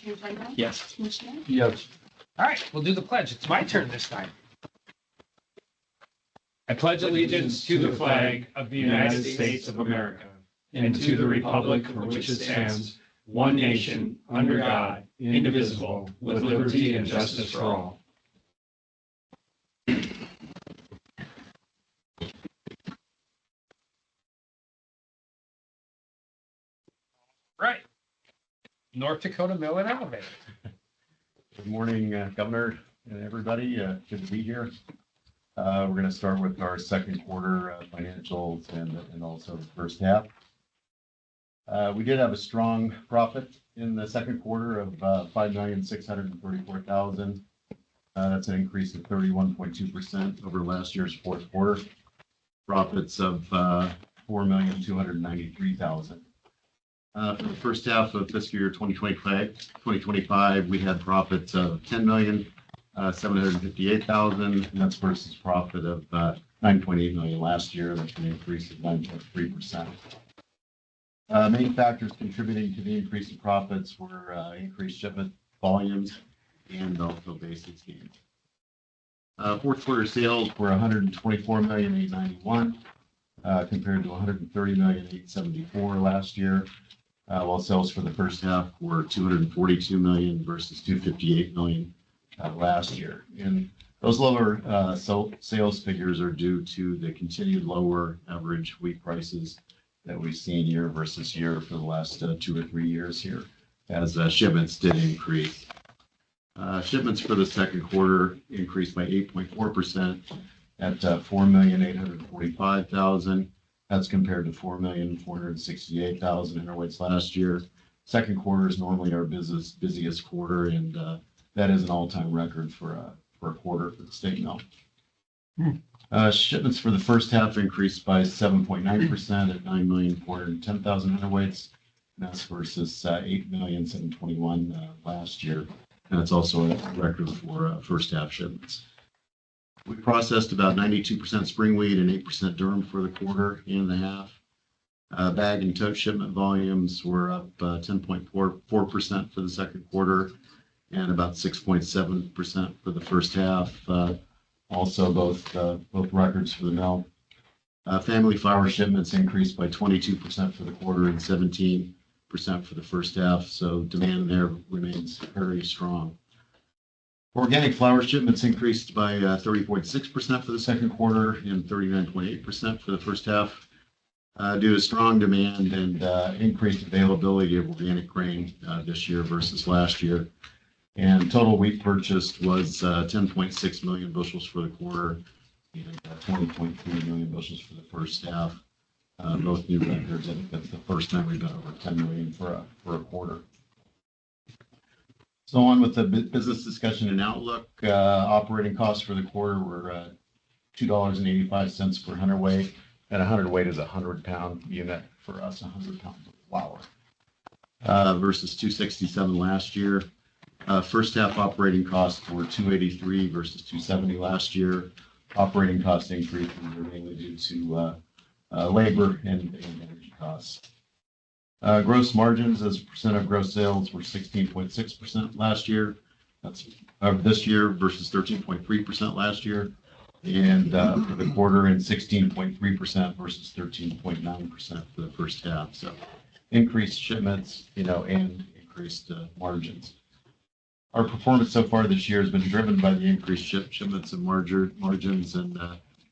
Secretary Treasurer? Yes. Commissioner? Yes. All right, we'll do the pledge. It's my turn this time. I pledge allegiance to the flag of the United States of America and to the republic for which it stands, one nation, under God, indivisible, with liberty and justice for all. Right. North Dakota Mill and Elevator. Good morning, Governor and everybody. Good to be here. We're going to start with our second quarter financials and also the first half. We did have a strong profit in the second quarter of $5,634,000. That's an increase of 31.2% over last year's fourth quarter. Profits of $4,293,000. For the first half of fiscal year 2025, we had profits of $10,758,000, and that's versus profit of $9.8 million last year. That's an increase of 9.3%. Main factors contributing to the increase in profits were increased shipment volumes and also basics gains. Fourth quarter sales were $124,891,000 compared to $130,874,000 last year. While sales for the first half were $242 million versus $258 million last year. And those lower sales figures are due to the continued lower average wheat prices that we've seen year versus year for the last 2 or 3 years here, as shipments did increase. Shipments for the second quarter increased by 8.4% at 4,845,000. That's compared to 4,468,000 hundredweights last year. Second quarter is normally our busiest quarter, and that is an all-time record for a quarter for the state mill. Shipments for the first half increased by 7.9% at 9,410,000 hundredweights. That's versus 8,721,000 last year. And that's also a record for first half shipments. We processed about 92% spring wheat and 8% durum for the quarter and the half. Bag and tote shipment volumes were up 10.4% for the second quarter and about 6.7% for the first half. Also, both records for the mill. Family flour shipments increased by 22% for the quarter and 17% for the first half. So demand there remains very strong. Organic flour shipments increased by 30.6% for the second quarter and 39.8% for the first half due to strong demand and increased availability of organic grain this year versus last year. And total wheat purchased was 10.6 million bushels for the quarter and 20.3 million bushels for the first half. Both new records. I think that's the first time we've done over 10 million for a quarter. So on with the business discussion and outlook. Operating costs for the quarter were $2.85 per hundredweight. And a hundredweight is a 100-pound unit for us, 100 pounds of flour. Versus $2.67 last year. First half operating costs were $2.83 versus $2.70 last year. Operating cost increases are mainly due to labor and energy costs. Gross margins as a percent of gross sales were 16.6% last year. That's this year versus 13.3% last year. And for the quarter, and 16.3% versus 13.9% for the first half. So increased shipments, and increased margins. Our performance so far this year has been driven by the increased shipments and margins and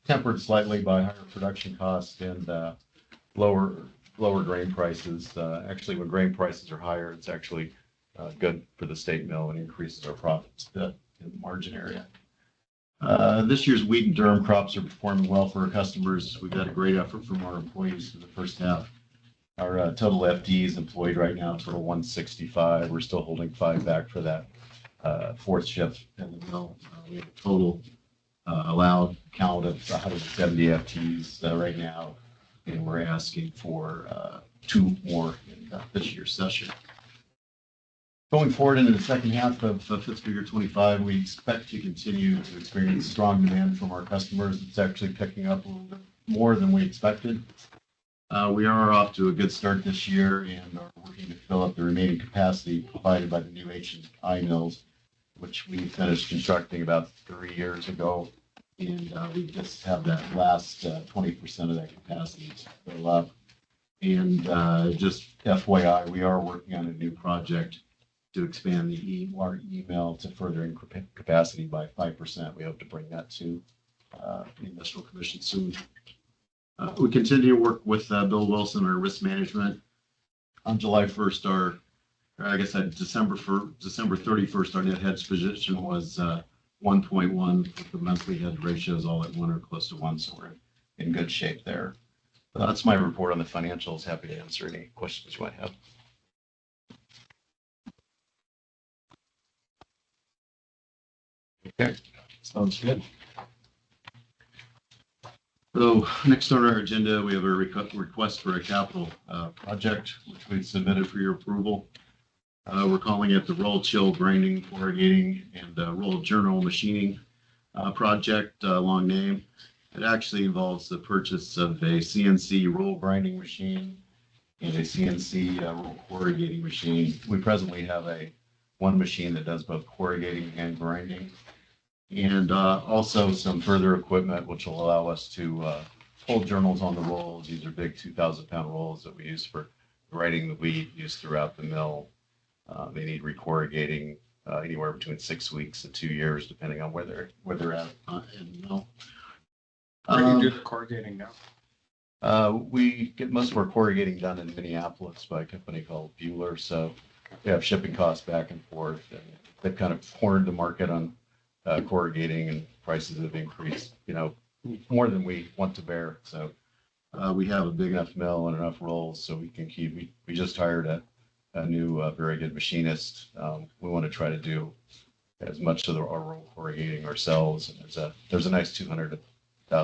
tempered slightly by higher production costs and lower grain prices. Actually, when grain prices are higher, it's actually good for the state mill and increases our profits in the margin area. This year's wheat and durum crops are performing well for our customers. We've had a great effort from our employees for the first half. Our total FTEs employed right now total 165. We're still holding 5 back for that fourth shift in the mill. We have a total allowed count of 170 FTEs right now, and we're asking for 2 more in this year's session. Going forward into the second half of fiscal year 25, we expect to continue to experience strong demand from our customers. It's actually picking up a little bit more than we expected. We are off to a good start this year and are working to fill up the remaining capacity provided by the new H&I mills, which we finished constructing about 3 years ago. And we just have that last 20% of that capacity to fill up. And just FYI, we are working on a new project to expand the email to further increase capacity by 5%. We hope to bring that to the Industrial Commission soon. We continue to work with Bill Wilson, our risk management. On July 1st, December 31st, our net hedge position was 1.1. The monthly hedge ratios all at 1 or close to 1, so we're in good shape there. That's my report on the financials. Happy to answer any questions you might have. Okay, sounds good. So next on our agenda, we have a request for a capital project, which we submitted for your approval. We're calling it the Roll Chill Grinding, Corrugating, and Roll Journal Machining project, long name. It actually involves the purchase of a CNC roll grinding machine and a CNC roll corrugating machine. We presently have one machine that does both corrugating and grinding, and also some further equipment which will allow us to hold journals on the rolls. These are big 2,000-pound rolls that we use for writing the wheat used throughout the mill. They need recorrugating anywhere between 6 weeks and 2 years, depending on where they're at in the mill. Where do you do the corrugating now? We get most of our corrugating done in Minneapolis by a company called Bueller. So we have shipping costs back and forth, and they've kind of cornered the market on corrugating, and prices have increased, more than we want to bear. So we have a big enough mill and enough rolls so we can keep. We just hired a new very good machinist. We want to try to do as much of our roll corrugating ourselves, and there's a nice $200,000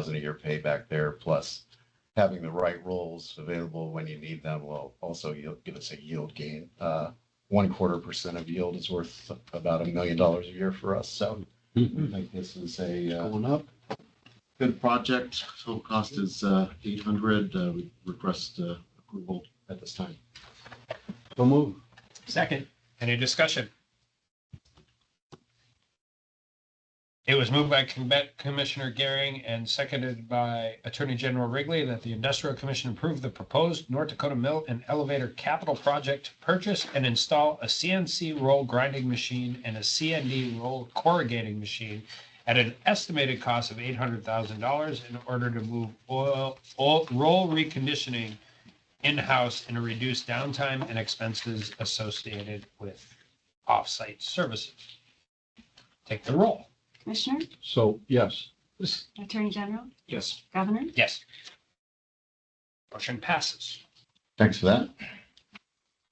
a year payback there. Plus, having the right rolls available when you need them will also give us a yield gain. 1/4% of yield is worth about $1 million a year for us. So I think this is a Going up. good project. Total cost is $800,000. We request approval at this time. So move. Second. Any discussion? It was moved by Commissioner Gehring and seconded by Attorney General Wrigley that the Industrial Commission approve the proposed North Dakota Mill and Elevator Capital Project to purchase and install a CNC roll grinding machine and a CND roll corrugating machine at an estimated cost of $800,000 in order to move roll reconditioning in-house and reduce downtime and expenses associated with off-site services. Take the roll. Commissioner, So, yes. Attorney General, Yes. Governor, Yes. Motion passes. Thanks for that.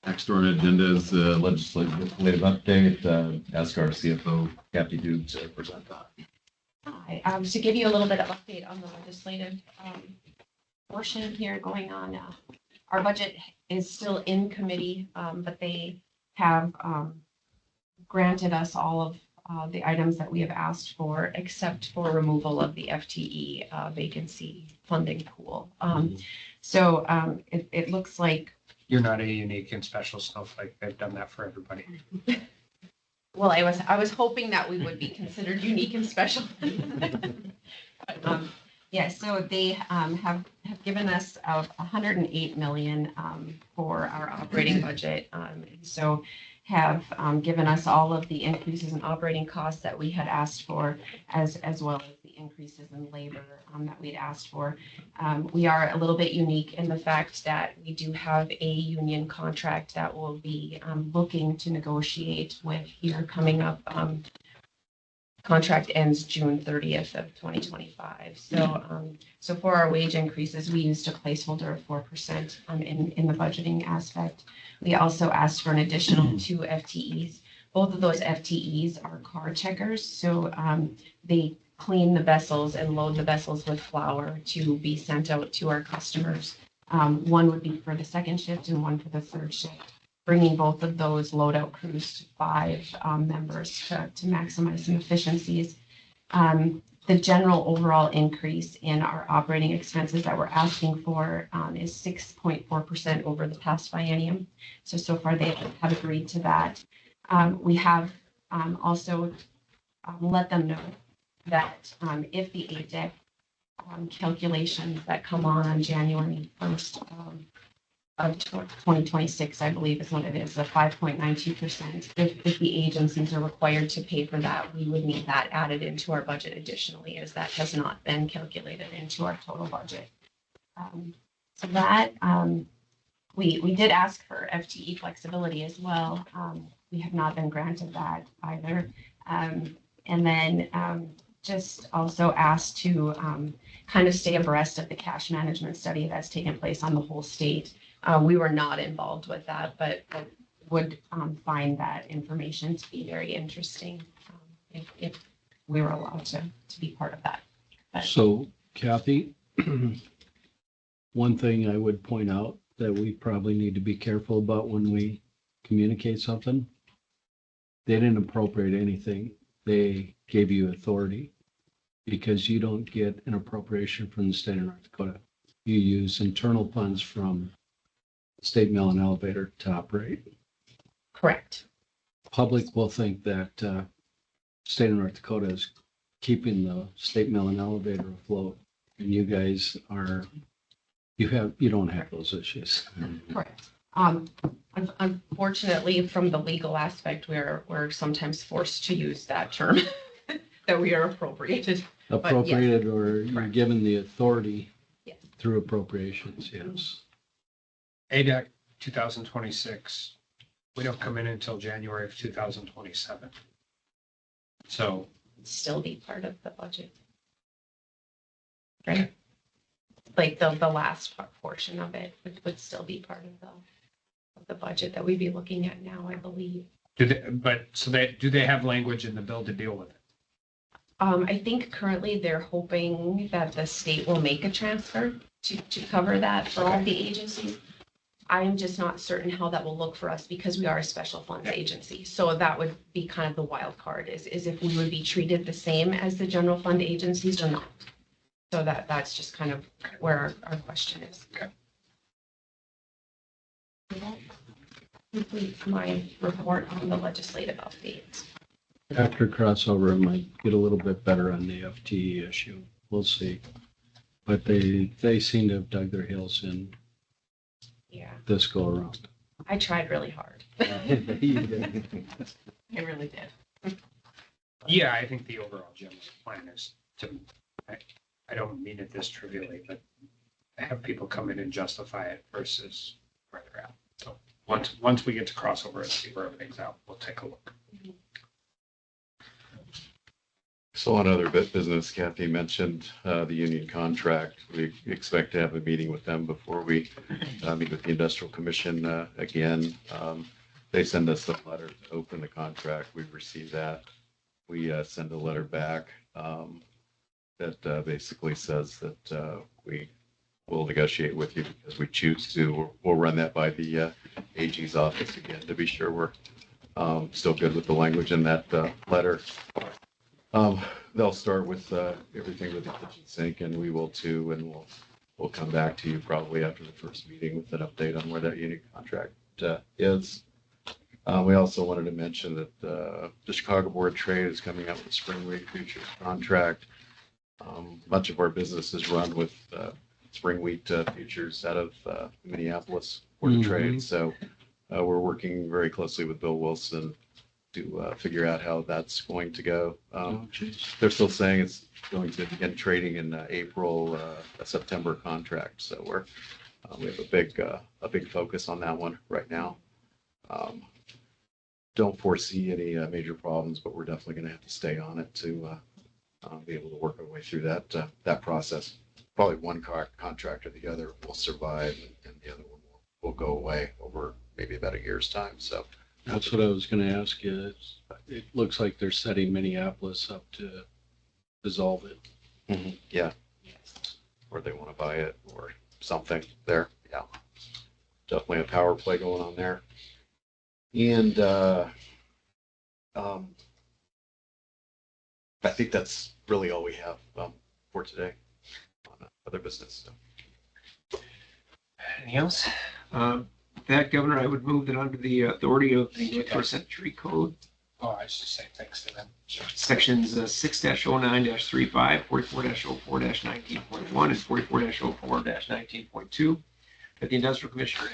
Next on our agenda is the legislative update. Ask our CFO, Kathy Dube, to present that. Hi, to give you a little bit of update on the legislative portion here going on. Our budget is still in committee, but they have granted us all of the items that we have asked for, except for removal of the FTE vacancy funding pool. So it looks like. You're not a unique and special snowflake. They've done that for everybody. Well, I was hoping that we would be considered unique and special. Yeah, so they have given us $108 million for our operating budget. So have given us all of the increases in operating costs that we had asked for, as well as the increases in labor that we'd asked for. We are a little bit unique in the fact that we do have a union contract that we'll be looking to negotiate with here coming up. Contract ends June 30th of 2025. So for our wage increases, we used a placeholder of 4% in the budgeting aspect. We also asked for an additional 2 FTEs. Both of those FTEs are car checkers. So they clean the vessels and load the vessels with flour to be sent out to our customers. One would be for the second shift and one for the third shift, bringing both of those loadout crews to 5 members to maximize some efficiencies. The general overall increase in our operating expenses that we're asking for is 6.4% over the past biennium. So far they have agreed to that. We have also let them know that if the ADEC calculations that come on January 1st of 2026, I believe is what it is, the 5.92%. If the agencies are required to pay for that, we would need that added into our budget additionally, as that has not been calculated into our total budget. So that we did ask for FTE flexibility as well. We have not been granted that either. And then just also asked to kind of stay abreast of the cash management study that's taken place on the whole state. We were not involved with that, but would find that information to be very interesting if we were allowed to be part of that. But So Kathy, one thing I would point out that we probably need to be careful about when we communicate something. They didn't appropriate anything. They gave you authority because you don't get an appropriation from the state of North Dakota. You use internal funds from state mill and elevator to operate. correct. Public will think that state of North Dakota is keeping the state mill and elevator afloat, and you guys are, you don't have those issues. Correct. Unfortunately, from the legal aspect, we're sometimes forced to use that term that we are appropriated. Appropriated, or you're Correct. given the authority Yes. through appropriations, yes. ADEC 2026, we don't come in until January of 2027. So Still be part of the budget. Right? Like the last portion of it would still be part of the budget that we'd be looking at now, I believe. do they have language in the bill to deal with it? I think currently they're hoping that the state will make a transfer to cover that for all the agencies. I am just not certain how that will look for us because we are a special funds agency. So that would be kind of the wild card is if we would be treated the same as the general fund agencies or not. So that's just kind of where our question is. Okay. That completes my report on the legislative updates. After crossover, it might get a little bit better on the FTE issue. We'll see. But they seem to have dug their heels in Yeah, this go around. I tried really hard. You did. I really did. Yeah, I think the overall general plan is to, I don't mean it this trivially, but have people come in and justify it versus where they're at. So once we get to crossover and see where everything's out, we'll take a look. So on other business, Kathy mentioned the union contract. We expect to have a meeting with them before we meet with the Industrial Commission again. They send us a letter to open the contract. We've received that. We send a letter back that basically says that we will negotiate with you because we choose to. We'll run that by the AG's office again to be sure we're still good with the language in that letter. They'll start with everything with the kitchen sink, and we will too, and we'll come back to you probably after the first meeting with an update on where that union contract is. We also wanted to mention that the Chicago Board of Trade is coming up with spring wheat futures contract. Much of our business is run with spring wheat futures out of Minneapolis Board of Trade, so we're working very closely with Bill Wilson to figure out how that's going to go. They're still saying it's going to begin trading in April, a September contract. So we have a big focus on that one right now. Don't foresee any major problems, but we're definitely going to have to stay on it to be able to work our way through that process. Probably one contract or the other will survive, and the other one will go away over maybe about a year's time. So. That's what I was going to ask you. It looks like they're setting Minneapolis up to dissolve it. Mm-hmm. Yeah, Yes. or they want to buy it or something there. Yeah, definitely a power play going on there. And I think that's really all we have for today on other business. So. Anything else? With that, Governor, I would move that under the authority of the 21st Century Code, Oh, I should say thanks to them. sections 6-09-35, 44-04-19.1, and 44-04-19.2, that the Industrial Commission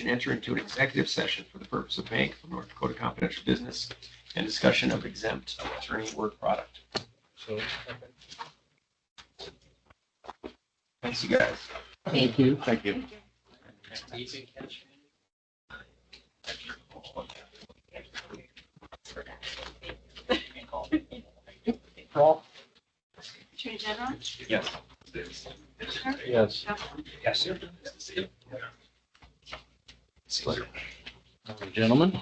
enter into an executive session for the purpose of Bank of North Dakota confidential business and discussion of exempt attorney work product. So, Thanks, you guys. thank you. Thank you. Easy catch. Attorney General? Yes. Commissioner? Yes. Duffin? Yes. Gentlemen.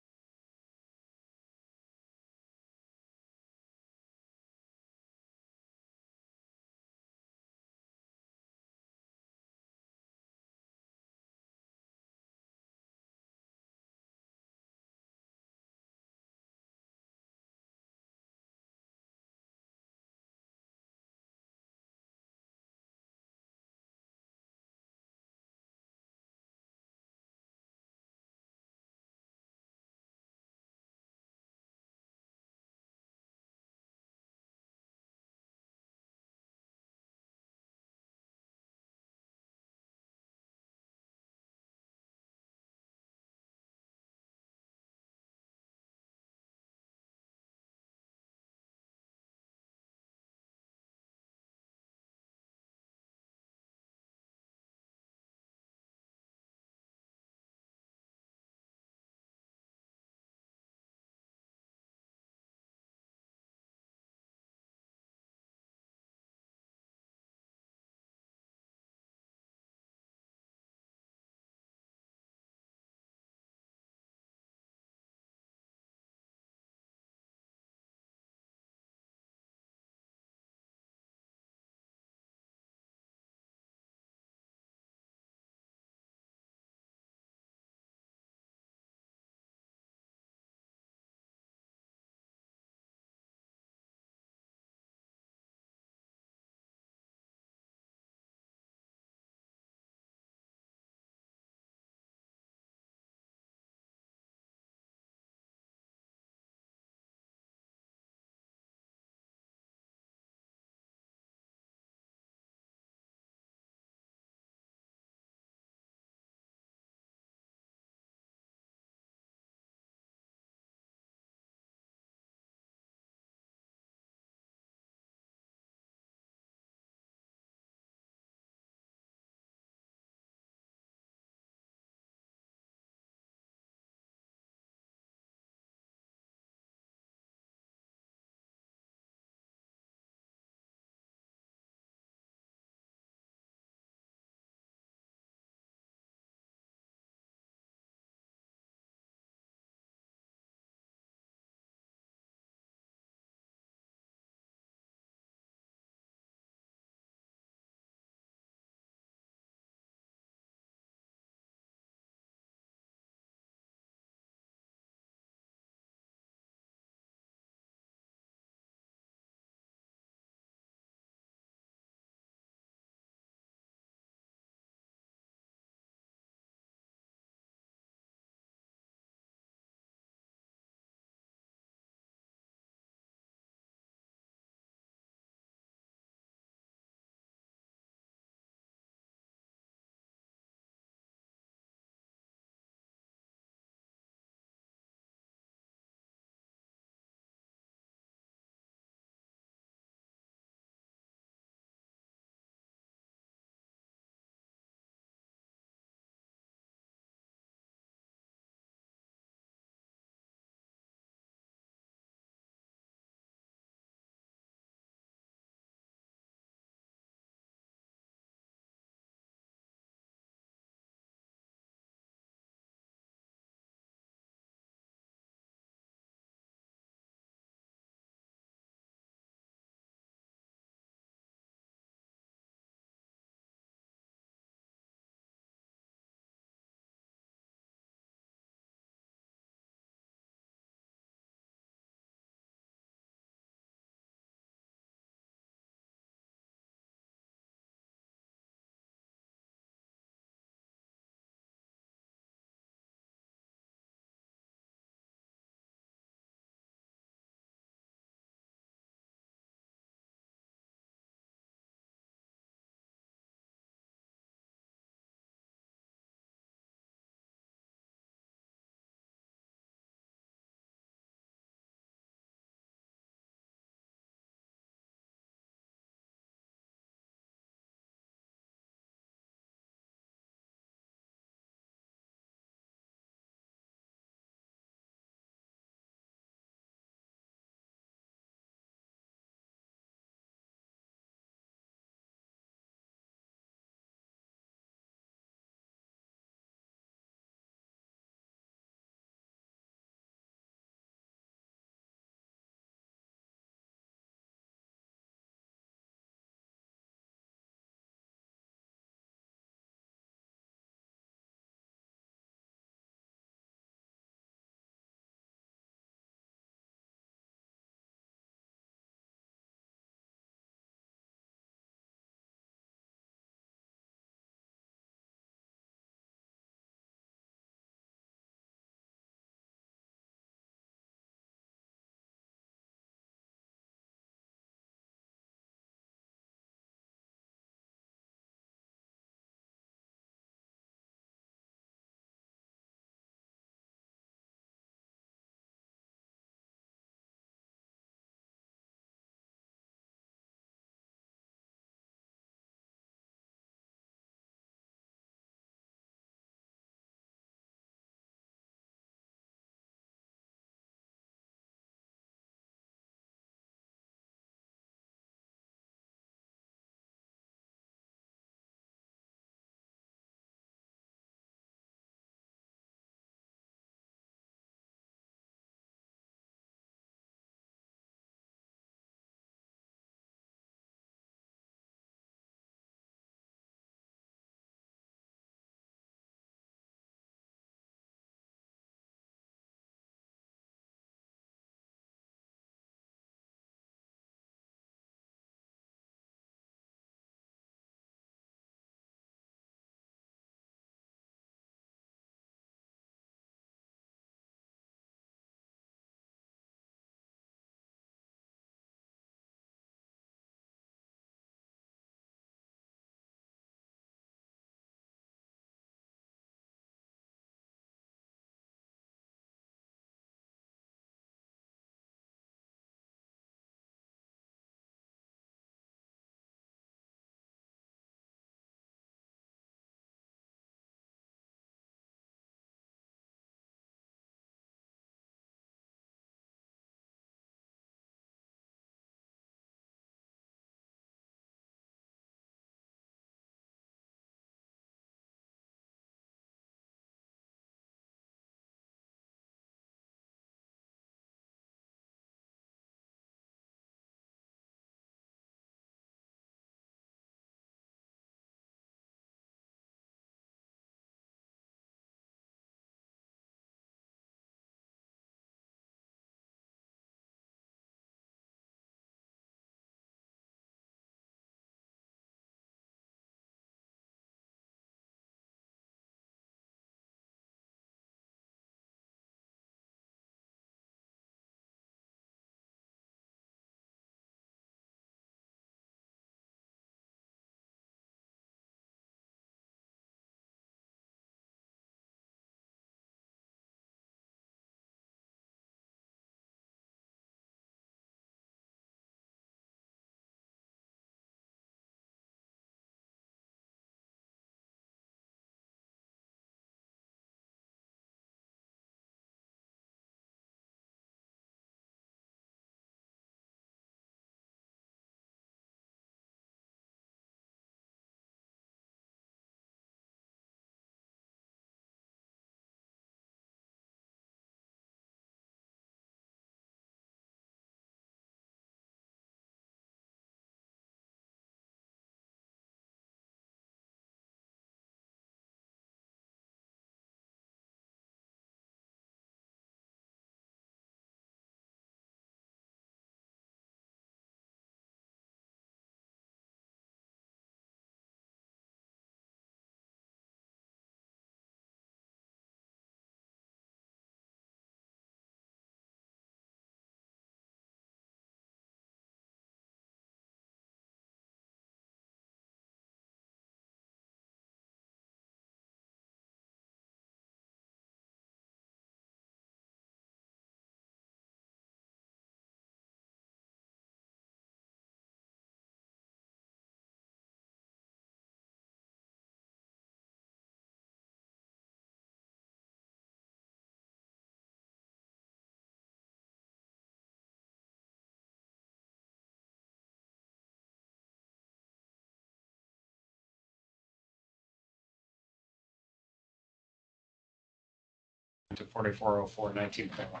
to 4404-19.1.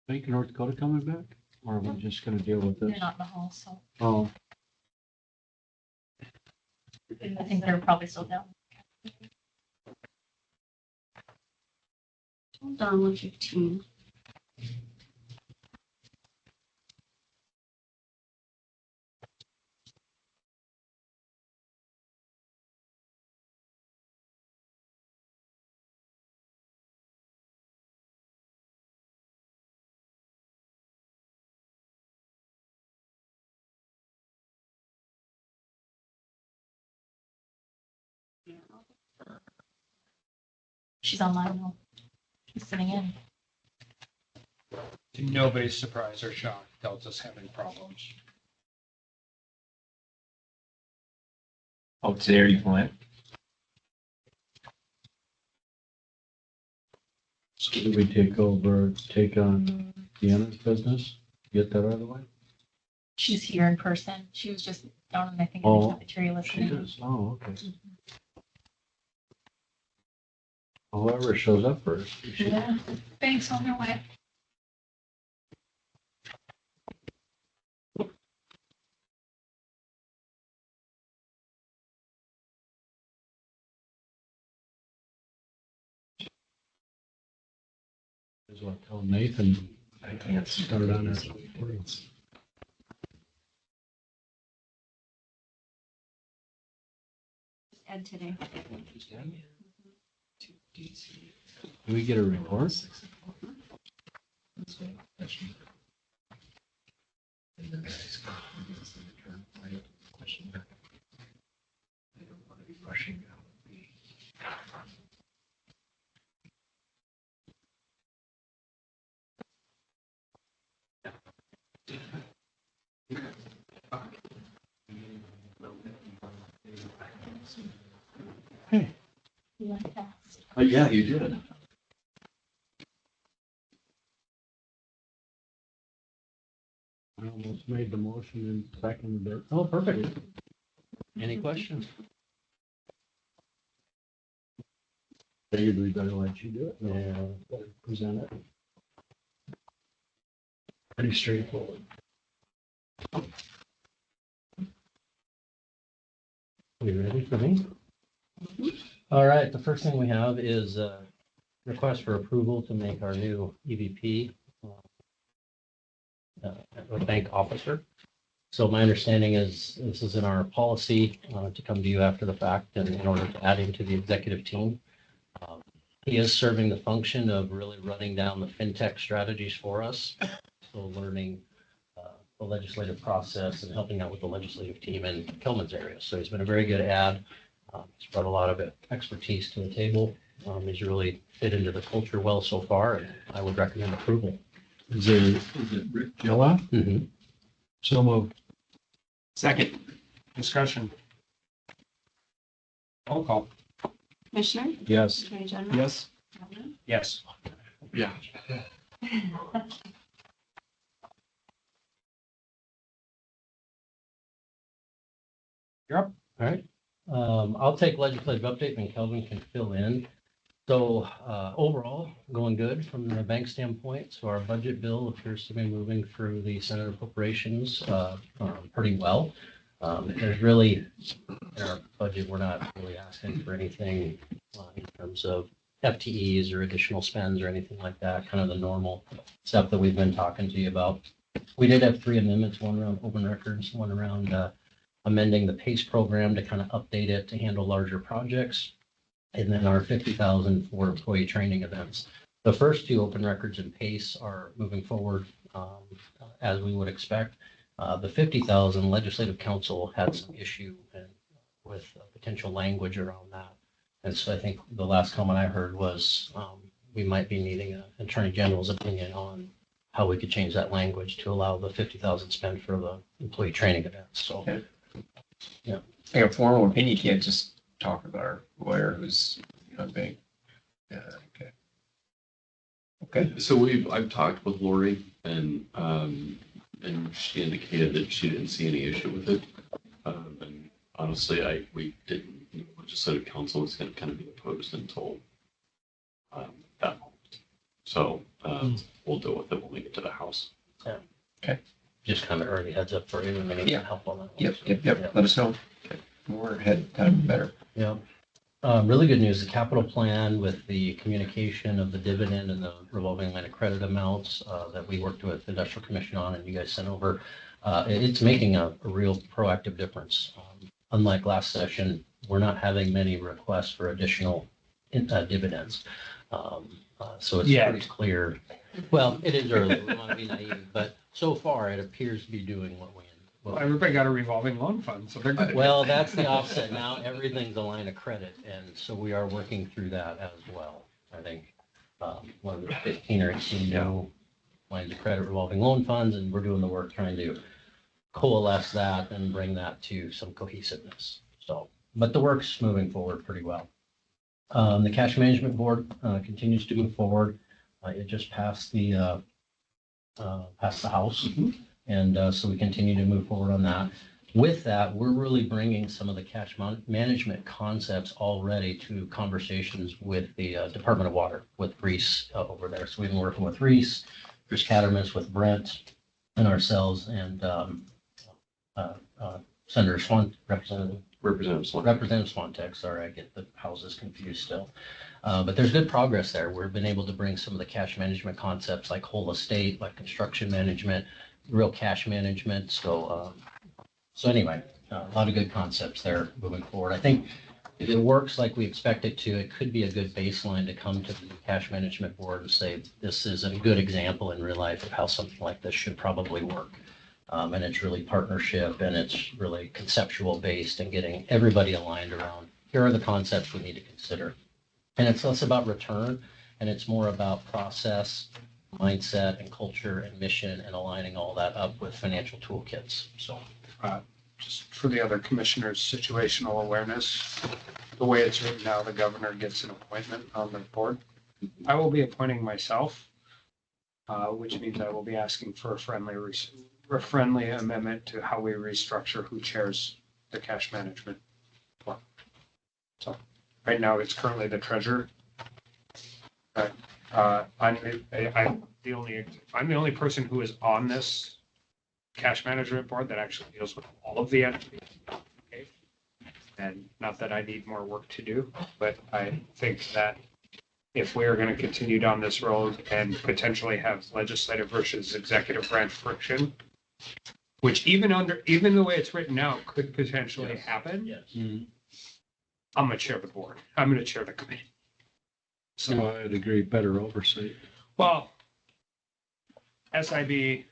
Bank of North Dakota coming back? Or are we just gonna deal with They're this? not in the hall, so Oh, I think they're probably still down. Hold on, 115. She's online now. She's sitting in. To nobody's surprise or shock, Delta's having problems. Oh, today are you flying? so do we take on Deanna's business? Get that out of the way? She's here in person. She was just down in, I think, in Oh, the cafeteria She listening. does, oh, okay. Whoever shows up first. we should- Yeah, thanks on their way. Is what I told Nathan, I can't start on it. Ed today. Do we get a report? You went fast. Yeah, you did. I almost made the motion and seconded it. Oh, perfect. Any questions? Figured we better let you do it. Yeah, better present it. Pretty straightforward. You ready for me? All right, the first thing we have is a request for approval to make our new EVP a bank officer. So my understanding is this is in our policy to come to you after the fact and in order to add him to the executive team. He is serving the function of really running down the fintech strategies for us. So learning the legislative process and helping out with the legislative team in Kilman's area. So he's been a very good add. He's brought a lot of expertise to the table. He's really fit into the culture well so far, and I would recommend approval. Is it Rick Gilla? Mhm. So moved. Second. Discussion. Roll call. Commissioner, Yes. Attorney General. Yes. Governor. Yes. Yeah. All right. I'll take legislative update and Kelvin can fill in. So overall, going good from the bank standpoint. So our budget bill appears to be moving through the Senate appropriations pretty well. There's really, in our budget, we're not really asking for anything in terms of FTEs or additional spends or anything like that, kind of the normal stuff that we've been talking to you about. We did have 3 amendments, one around open records, one around amending the PACE program to kind of update it to handle larger projects. And then our 50,000 for employee training events. The first 2 open records and PACE are moving forward as we would expect. The 50,000 legislative council had some issue with potential language around that. And so I think the last comment I heard was we might be needing an attorney general's opinion on how we could change that language to allow the 50,000 spent for the employee training events. So, Okay. yeah. Like a formal opinion, you can't just talk with our lawyer who's on bank. Yeah, okay. Okay. So I've talked with Lori and she indicated that she didn't see any issue with it. And honestly, we didn't, legislative council was going to kind of be opposed until that moment. So we'll deal with it when we get to the House. Just kind of early heads up for anyone that needs Yeah. help on that. one. Yep. Let us know. More ahead, time better. Yeah. Really good news, the capital plan with the communication of the dividend and the revolving line of credit amounts that we worked with the Industrial Commission on and you guys sent over, it's making a real proactive difference. Unlike last session, we're not having many requests for additional dividends. So it's Yet. pretty clear. Well, it is early, we want to be naive, but so far it appears to be doing what we. Well, everybody got a revolving loan fund, so they're good. Well, that's the offset. Now everything's a line of credit, and so we are working through that as well. I think one of the 15 or 18 new lines of credit revolving loan funds, and we're doing the work trying to coalesce that and bring that to some cohesiveness. So, but the work's moving forward pretty well. The cash management board continues to move forward. It just passed the House. And so we continue to move forward on that. With that, we're really bringing some of the cash management concepts already to conversations with the Department of Water, with Reese over there. So we've been working with Reese, Chris Cattermas, with Brent and ourselves and Senator Representative Swan. Representative Swantek. Sorry, I get the houses confused still. But there's good progress there. We've been able to bring some of the cash management concepts like whole estate, like construction management, real cash management. So anyway, a lot of good concepts there moving forward. I think if it works like we expect it to, it could be a good baseline to come to the cash management board and say, this is a good example in real life of how something like this should probably work. And it's really partnership and it's really conceptual based and getting everybody aligned around, here are the concepts we need to consider. And it's less about return and it's more about process, mindset and culture and mission and aligning all that up with financial toolkits. So Just for the other commissioners' situational awareness, the way it's written now, the governor gets an appointment on the board. I will be appointing myself, which means I will be asking for a friendly amendment to how we restructure who chairs the cash management. So right now, it's currently the treasurer. I'm the only person who is on this cash management board that actually deals with all of the entities. Okay. And not that I need more work to do, but I think that if we are going to continue down this road and potentially have legislative versus executive branch friction, which even the way it's written now could potentially happen. yes. I'm going to chair the board. I'm going to chair the committee. So I'd agree, better oversight. Well, SIB,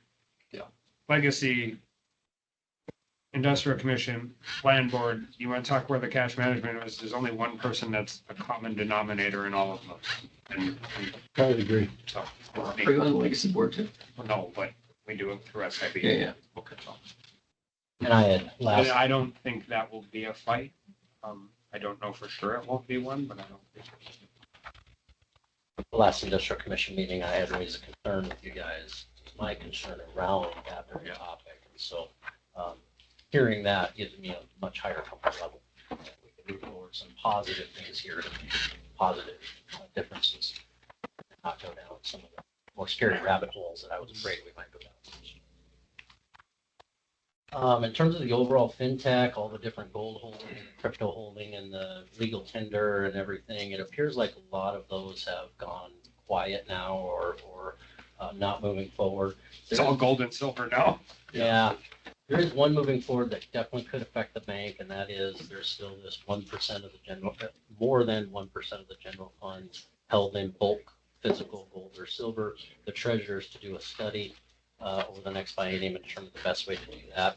Legacy, Industrial Commission, Land Board, you want to talk where the cash management is, there's only one person that's a common denominator in all of those. And I'd agree. so, Are you on the legacy board too? no, but we do it through SIB. Yeah. Okay. And I had last, I don't think that will be a fight. I don't know for sure it won't be one, but I don't think. the last industrial commission meeting, I had raised a concern with you guys, my concern around that very topic. And so hearing that gives me a much higher comfort level. We can move forward some positive things here, positive differences, and not go down some of the more scary rabbit holes that I was afraid we might go down. In terms of the overall fintech, all the different gold holding, crypto holding, and the legal tender and everything, it appears like a lot of those have gone quiet now or not moving forward. It's all gold and silver now. Yeah, there is one moving forward that definitely could affect the bank, and that is there's still this 1% of the general, more than 1% of the general funds held in bulk physical gold or silver. The treasurers to do a study over the next biennium and determine the best way to do that.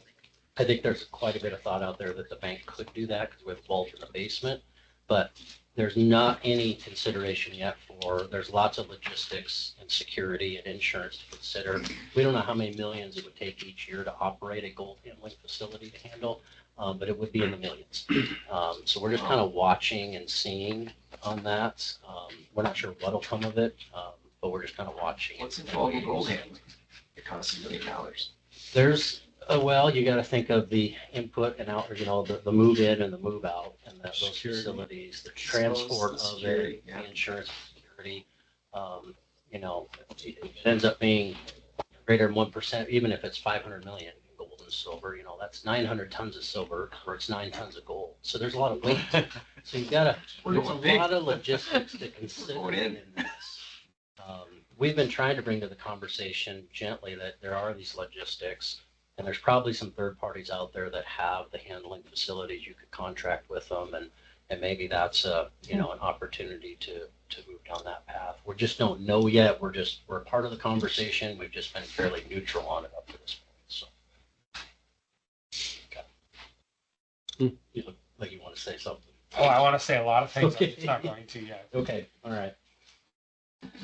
I think there's quite a bit of thought out there that the bank could do that because we have vault in the basement, but there's not any consideration yet there's lots of logistics and security and insurance to consider. We don't know how many millions it would take each year to operate a gold handling facility to handle, but it would be in the millions. So we're just kind of watching and seeing on that. We're not sure what'll come of it, but we're just kind of watching. What's involved in gold handling? It costs $1 million. There's Well, you got to think of the input and out, the move in and the move out, and those facilities, the transport of it, the insurance security. Um, it ends up being greater than 1%, even if it's 500 million in gold and silver. That's 900 tons of silver, or it's 9 tons of gold. So there's a lot of weight. So there's a lot of logistics to consider in this. We've been trying to bring to the conversation gently that there are these logistics. And there's probably some third parties out there that have the handling facilities. You could contract with them, and maybe that's an opportunity to move down that path. We just don't know yet. We're part of the conversation. We've just been fairly neutral on it up to this point. So, okay. You look like you want to say something. Oh, I want to say a lot of things. Okay. I'm just not going to yet. Okay, all right.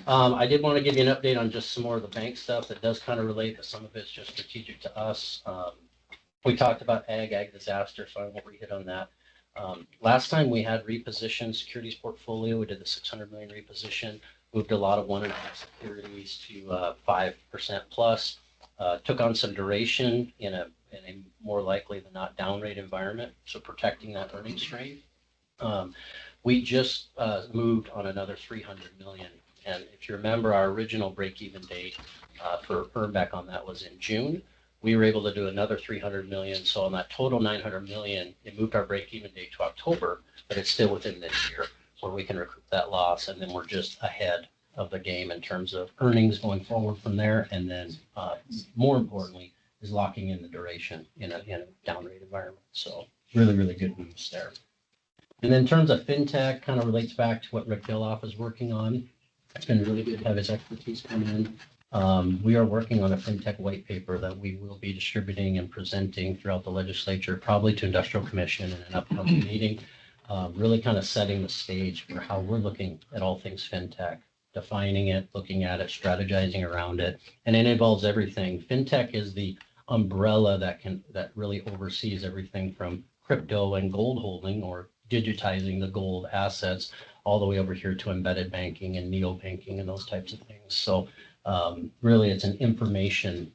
I did want to give you an update on just some more of the bank stuff that does kind of relate, but some of it's just strategic to us. We talked about ag disaster, so I won't re-hit on that. Last time we had repositioned securities portfolio, we did the 600 million reposition, moved a lot of 1.5 securities to 5% plus, took on some duration in a more likely than not down rate environment, so protecting that earnings stream. We just moved on another 300 million. And if you remember, our original break-even date for earn back on that was in June. We were able to do another 300 million. So on that total 900 million, it moved our break-even date to October, but it's still within this year where we can recoup that loss. And then we're just ahead of the game in terms of earnings going forward from there. And then more importantly, is locking in the duration in a down rate environment. So really, really good news there. And then in terms of fintech, kind of relates back to what Rick Dilloff is working on. It's been really good to have his expertise come in. We are working on a fintech white paper that we will be distributing and presenting throughout the legislature, probably to Industrial Commission in an upcoming meeting, really kind of setting the stage for how we're looking at all things fintech, defining it, looking at it, strategizing around it. And it involves everything. Fintech is the umbrella that really oversees everything from crypto and gold holding or digitizing the gold assets all the way over here to embedded banking and neobanking and those types of things. So really it's an information,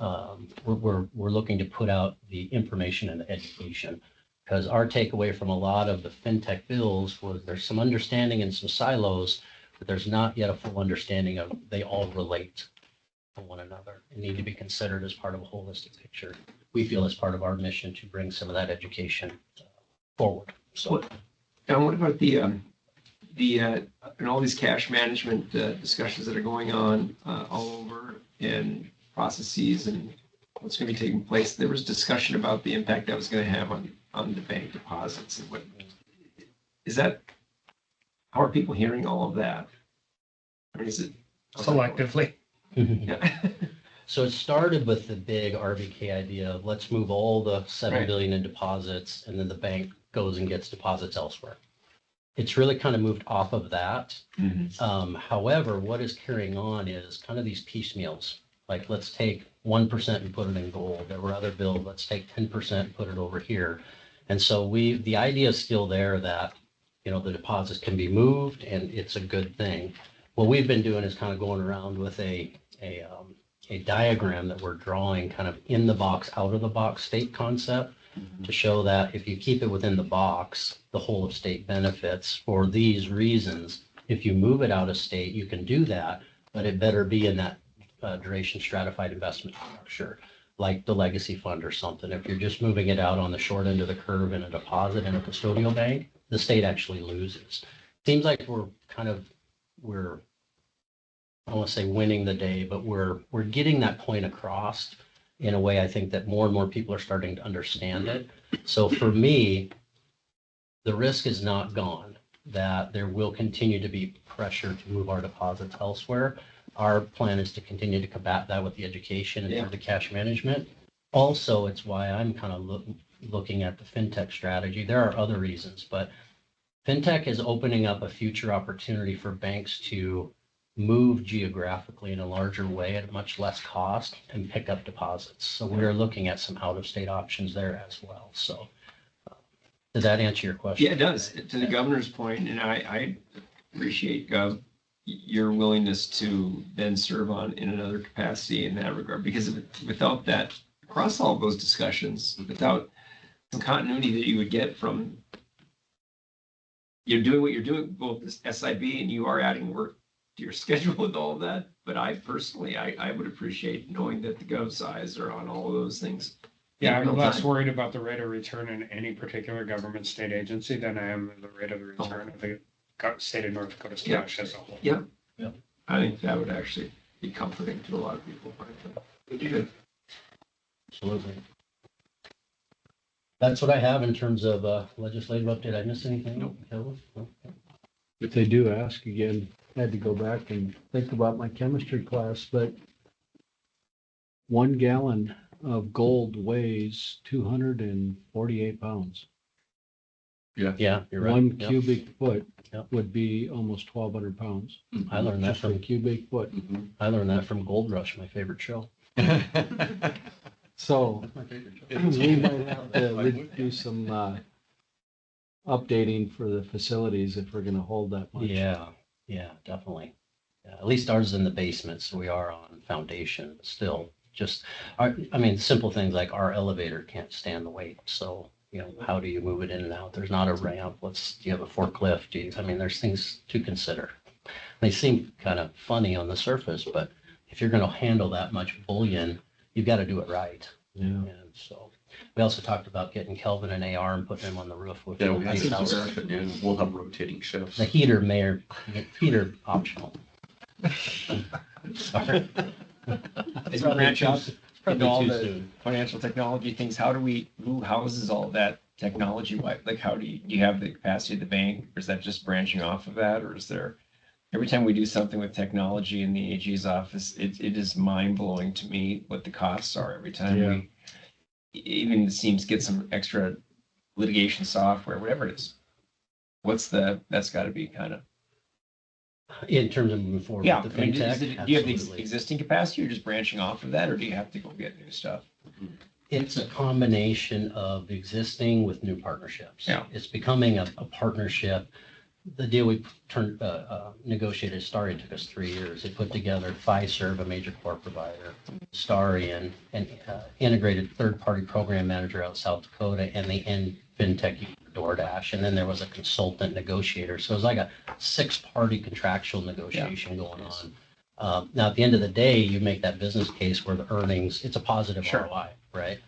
we're looking to put out the information and the education, because our takeaway from a lot of the fintech bills was there's some understanding in some silos, but there's not yet a full understanding of they all relate to one another and need to be considered as part of a holistic picture. We feel as part of our mission to bring some of that education forward. So, and what about and all these cash management discussions that are going on all over and processes and what's going to be taking place? There was discussion about the impact that was going to have on the bank deposits and what is that? How are people hearing all of that? I mean, is it Selectively. Yeah. So it started with the big RBK idea of let's move all the 7 Right. billion in deposits, and then the bank goes and gets deposits elsewhere. It's really kind of moved off of that. However, what is carrying on is kind of these piecemeals. Like, let's take 1% and put it in gold. There were other bills, let's take 10% and put it over here. And so the idea is still there that, the deposits can be moved and it's a good thing. What we've been doing is kind of going around with a diagram that we're drawing kind of in the box, out of the box state concept to show that if you keep it within the box, the whole of state benefits for these reasons. If you move it out of state, you can do that, but it better be in that duration stratified investment structure, like the legacy fund or something. If you're just moving it out on the short end of the curve in a deposit in a custodial bank, the state actually loses. Seems like we're I don't want to say winning the day, but we're getting that point across in a way I think that more and more people are starting to understand it. So for me, the risk is not gone, that there will continue to be pressure to move our deposits elsewhere. Our plan is to continue to combat that with the education and through the cash management. Also, it's why I'm kind of looking at the fintech strategy. There are other reasons, but fintech is opening up a future opportunity for banks to move geographically in a larger way at a much less cost and pick up deposits. So we're looking at some out-of-state options there as well. So does that answer your question? Yeah, it does. To the governor's point, and I appreciate, Gov, your willingness to then serve in another capacity in that regard, because without that across all of those discussions without the continuity that you would get from you're doing what you're doing, both this SIB and you are adding work to your schedule with all of that. But I personally, I would appreciate knowing that the gov size are on all of those things. Yeah, in I'm real less time. worried about the rate of return in any particular government state agency than I am the rate of the return of the state of North Dakota Splash as a whole. Yeah. Yeah. I think that would actually be comforting to a lot of people. Good. Absolutely. That's what I have in terms of legislative update. I miss anything? Nope. Kelvin? No? If they do ask again, I had to go back and think about my chemistry class, but 1 gallon of gold weighs 248 pounds. Yeah, you're right. 1 Yep. cubic foot Yep. would be almost 1,200 pounds. I learned that Just a from cubic foot. I learned that from Gold Rush, my favorite show. So That's my favorite show. we might have to do some updating for the facilities if we're going to hold that much. Yeah, definitely. Yeah, at least ours is in the basement, so we are on foundation, but still just, simple things like our elevator can't stand the weight. So, how do you move it in and out? There's not a ramp. Do you have a forklift? There's things to consider. They seem kind of funny on the surface, but if you're going to handle that much bullion, you've got to do it right. Yeah. And so we also talked about getting Kelvin an AR and putting him on the roof with Yeah, the we ice think house. we'll have rotating shifts. The heater optional. Sorry. As we branch out Probably into all too the soon. financial technology things, who houses all that technology? Like, how do you have the capacity of the bank? Or is that just branching off of that? Or is there, every time we do something with technology in the AG's office, it is mind blowing to me what the costs are every time Yeah. we even it seems get some extra litigation software, whatever it is. That's got to be kind of. In terms of moving forward Yeah, with I the mean, fintech, do you have the absolutely. existing capacity or just branching off of that, or do you have to go get new stuff? It's a combination of existing with new partnerships. Yeah. It's becoming a partnership. The deal we negotiated, Starry, took us 3 years. They put together Fiserv, a major core provider, Starry, and integrated third-party program manager out of South Dakota, and the end fintech DoorDash. And then there was a consultant negotiator. So it was like a 6-party contractual negotiation going on. Now, at the end of the day, you make that business case where the earnings, it's a positive Sure. ROI, right?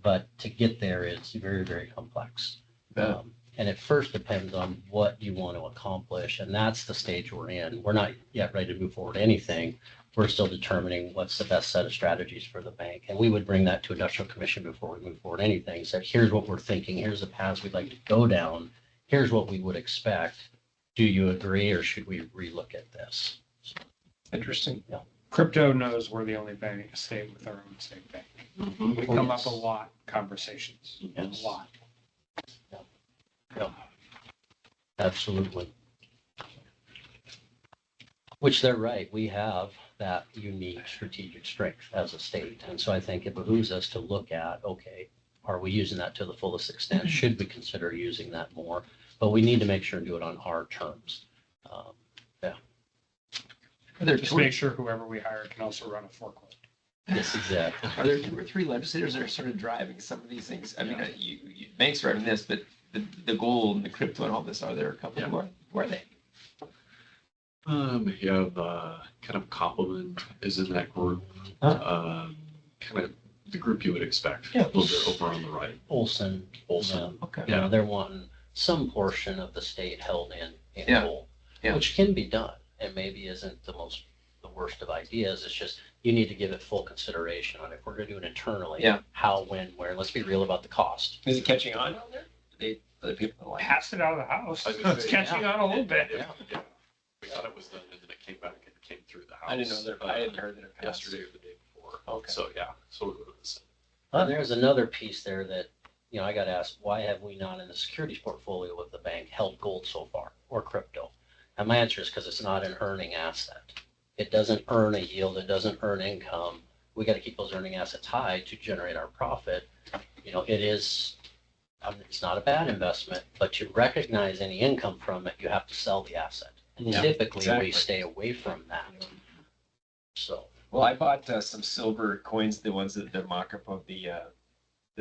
But to get there, it's very, very complex. Bet. And it first depends on what you want to accomplish, and that's the stage we're in. We're not yet ready to move forward anything. We're still determining what's the best set of strategies for the bank. And we would bring that to Industrial Commission before we move forward anything. So here's what we're thinking. Here's the path we'd like to go down. Here's what we would expect. Do you agree, or should we relook at this? Interesting. Crypto knows we're the only bank state with our own state bank. Mhm. We come up a lot in conversations, Yes. a lot. Absolutely. Which they're right. We have that unique strategic strength as a state. And so I think it behooves us to look at, okay, are we using that to the fullest extent? Should we consider using that more? But we need to make sure and do it on our terms. Are there Just make sure whoever we hire can also run a forklift. Yes, exactly. Are there 2 or 3 legislators that are sort of driving some of these things? I mean, banks are driving this, but the gold and the crypto and all this, are there a couple more? Who are they? You have kind of Complement is in that group. Kind of the group you would expect. Yeah. A little bit over on the right. Olson. Olson. Okay. They're wanting some portion of the state held in Yeah. gold, Yeah. which can be done and maybe isn't the worst of ideas. It's just you need to give it full consideration on if we're going to do it internally. Yeah. How, when, where. Let's be real about the cost. Is it catching on down there? Other people like. Passed it out of the house. I was gonna It's say, catching on a little bit. Yeah. We thought it was done and then it came back and came through the house. I didn't know that. I hadn't heard that it passed. Yesterday or the day before. Okay. So yeah, so it was. And there's another piece there that, I got asked, why have we not in the securities portfolio of the bank held gold so far or crypto? And my answer is because it's not an earning asset. It doesn't earn a yield. It doesn't earn income. We got to keep those earning assets high to generate our profit. It is, it's not a bad investment, but to recognize any income from it, you have to sell the asset. And Yeah, typically exactly. we stay away from that. So. Well, I bought some silver coins, the ones that the mock-up of the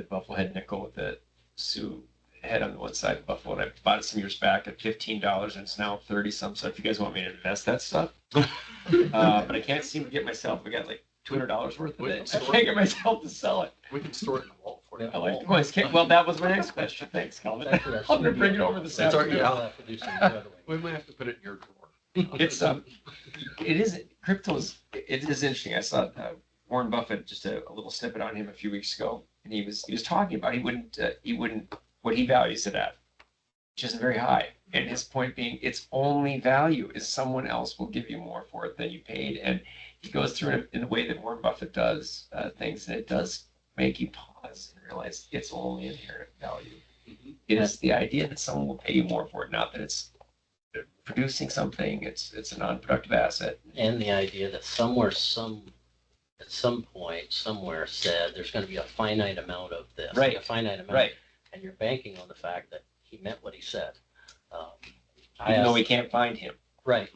buffalo head nickel with the Sioux head on the one side of buffalo. And I bought it some years back at $15 and it's now 30 some. So if you guys want me to invest that stuff, but I can't seem to get myself. I got like $200 worth of it. I can't get myself to sell it. We can store it in the vault for you. I like the coins. Well, that was my next question. Thanks, Calvin. I'm gonna bring it over this It's afternoon. We might have to put it in your drawer. It's crypto's, it is interesting. I saw Warren Buffett, just a little snippet on him a few weeks ago, and he was talking about he wouldn't what he values it at, which isn't very high. And his point being, its only value is someone else will give you more for it than you paid. And he goes through it in the way that Warren Buffett does things, and it does make you pause and realize its only inherent value. It is the idea that someone will pay you more for it, not that it's producing something. It's a non-productive asset. And the idea that at some point, somewhere said there's going to be a finite amount of this, Right. a finite amount, Right. and you're banking on the fact that he meant what he said. Even though we can't find him. Right.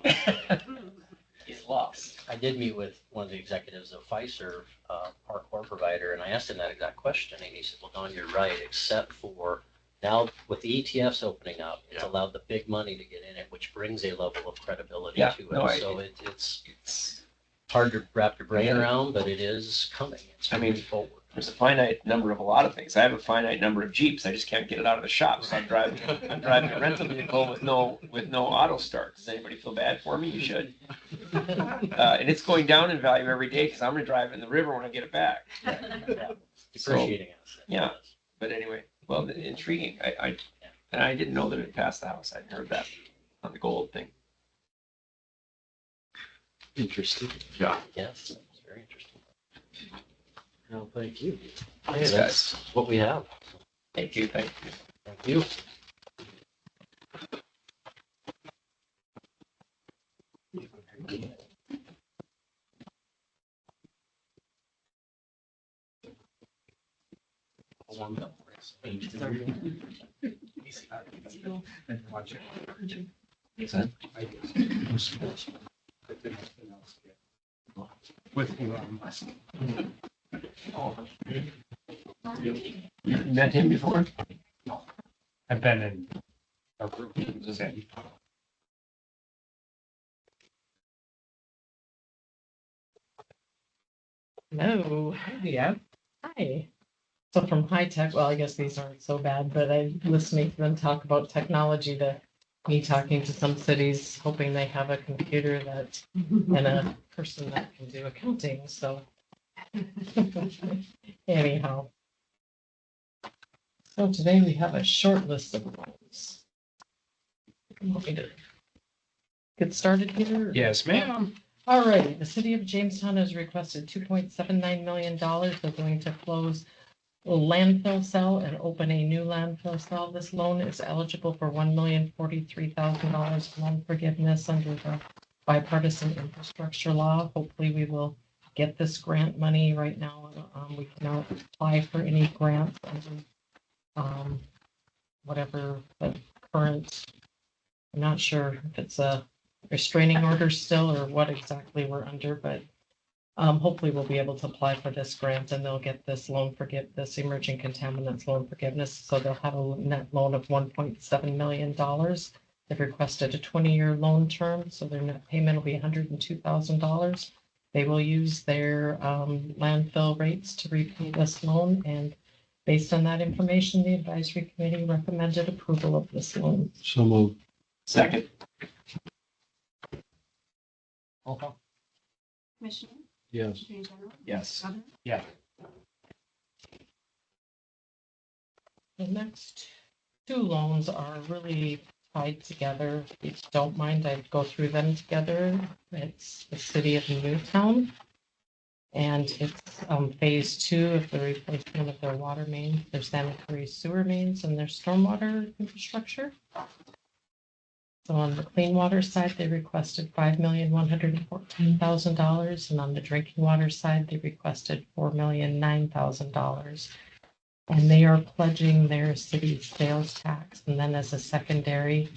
He's lost. I did meet with one of the executives of Fiserv, our core provider, and I asked him that exact question, and he said, "Well, Don, you're right, except for now with the ETFs opening up, it's allowed the big money to get in it, which brings a level of credibility to it. No, so it's hard to wrap your brain around, but it is coming. It's moving forward. There's a finite number of a lot of things. I have a finite number of Jeeps. I just can't get it out of the shop. So I'm driving a rental vehicle with no auto start. Does anybody feel bad for me? You should. And it's going down in value every day because I'm going to drive it in the river when I get it back. Yeah. Depreciating asset. Yeah. But anyway, well, intriguing. And I didn't know that it passed the House. I hadn't heard that on the gold thing. Interesting. Yeah. Yes, it's very interesting. No, thank you. Thanks, Hey, that's what we have. Thank you. Thank you. Watch it. Is that? With Elon Musk. You met him before? I've been in a group. Hello. Yeah. Hi. So from high tech, well, I guess these aren't so bad, but I'm listening to them talk about technology to me talking to some cities, hoping they have a computer that and a person that can do accounting. So anyhow. So today we have a short list of loans. You want me to get started here? Yes, ma'am. All right, the city of Jamestown has requested $2.79 million. They're going to close a landfill cell and open a new landfill cell. This loan is eligible for $1,043,000 loan forgiveness under the bipartisan infrastructure law. Hopefully we will get this grant money right now. We cannot apply for any grants under whatever the current, I'm not sure if it's a restraining order still or what exactly we're under, but hopefully we'll be able to apply for this grant and they'll get this this emerging contaminants loan forgiveness. So they'll have a net loan of $1.7 million. They've requested a 20-year loan term, so their net payment will be $102,000. They will use their landfill rates to repay this loan, and based on that information, the advisory committee recommended approval of this loan. So moved. Second. Commissioner? Yes. Attorney General? Yes. Governor? Yeah. The next two loans are really tied together. If you don't mind, I'd go through them together. It's the city of Newtown. And it's phase 2 of the replacement of their water main, their sanitary sewer mains, and their stormwater infrastructure. So on the clean water side, they requested $5,114,000, and on the drinking water side, they requested $4,009,000. And they are pledging their city sales tax, and then as a secondary,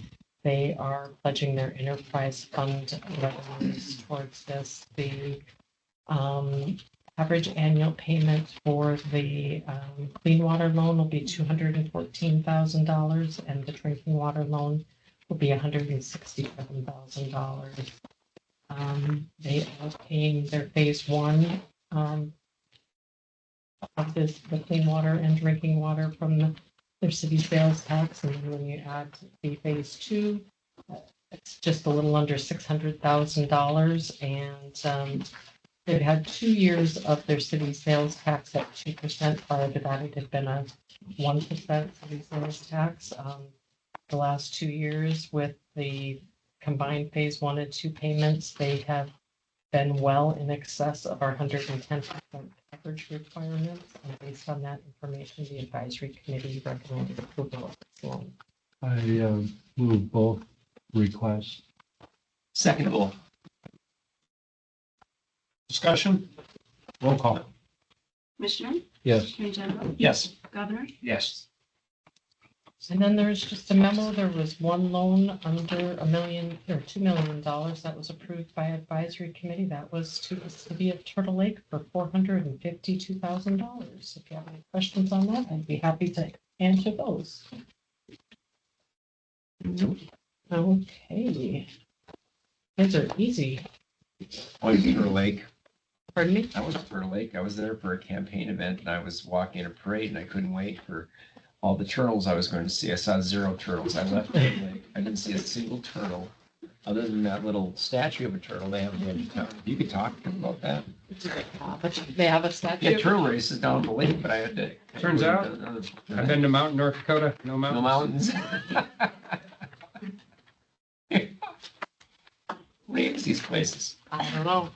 they are pledging their enterprise fund revenues towards this. The Average annual payment for the clean water loan will be $214,000, and the drinking water loan will be $167,000. They are paying their phase one of this, the clean water and drinking water from their city sales tax, and then when you add the phase two, it's just a little under $600,000, and they've had 2 years of their city sales tax at 2%. Prior to that, it had been a 1% city sales tax. The last 2 years with the combined phase one and two payments, they have been well in excess of our 110% coverage requirements. And based on that information, the advisory committee recommended approval of this loan. I move both requests. Secondable. Discussion? Roll call. Commissioner, Yes. Attorney General, Yes. Governor, Yes. And then there's just a memo. There was one loan under $1 million or $2 million that was approved by advisory committee. That was to the city of Turtle Lake for $452,000. If you have any questions on that, I'd be happy to answer those. Okay. Those are easy. Oh, Turtle Lake. Pardon me? I was at Turtle Lake. I was there for a campaign event and I was walking in a parade and I couldn't wait for all the turtles I was going to see. I saw 0 turtles. I left Turtle Lake. I didn't see a single turtle other than that little statue of a turtle they have at the edge of town. You could talk to them about that. But they have a statue. Yeah, turtle races down the lake, but I had to. Turns out, I've been to Mountain, North Dakota, no No mountains. mountains. Names these places. I don't know.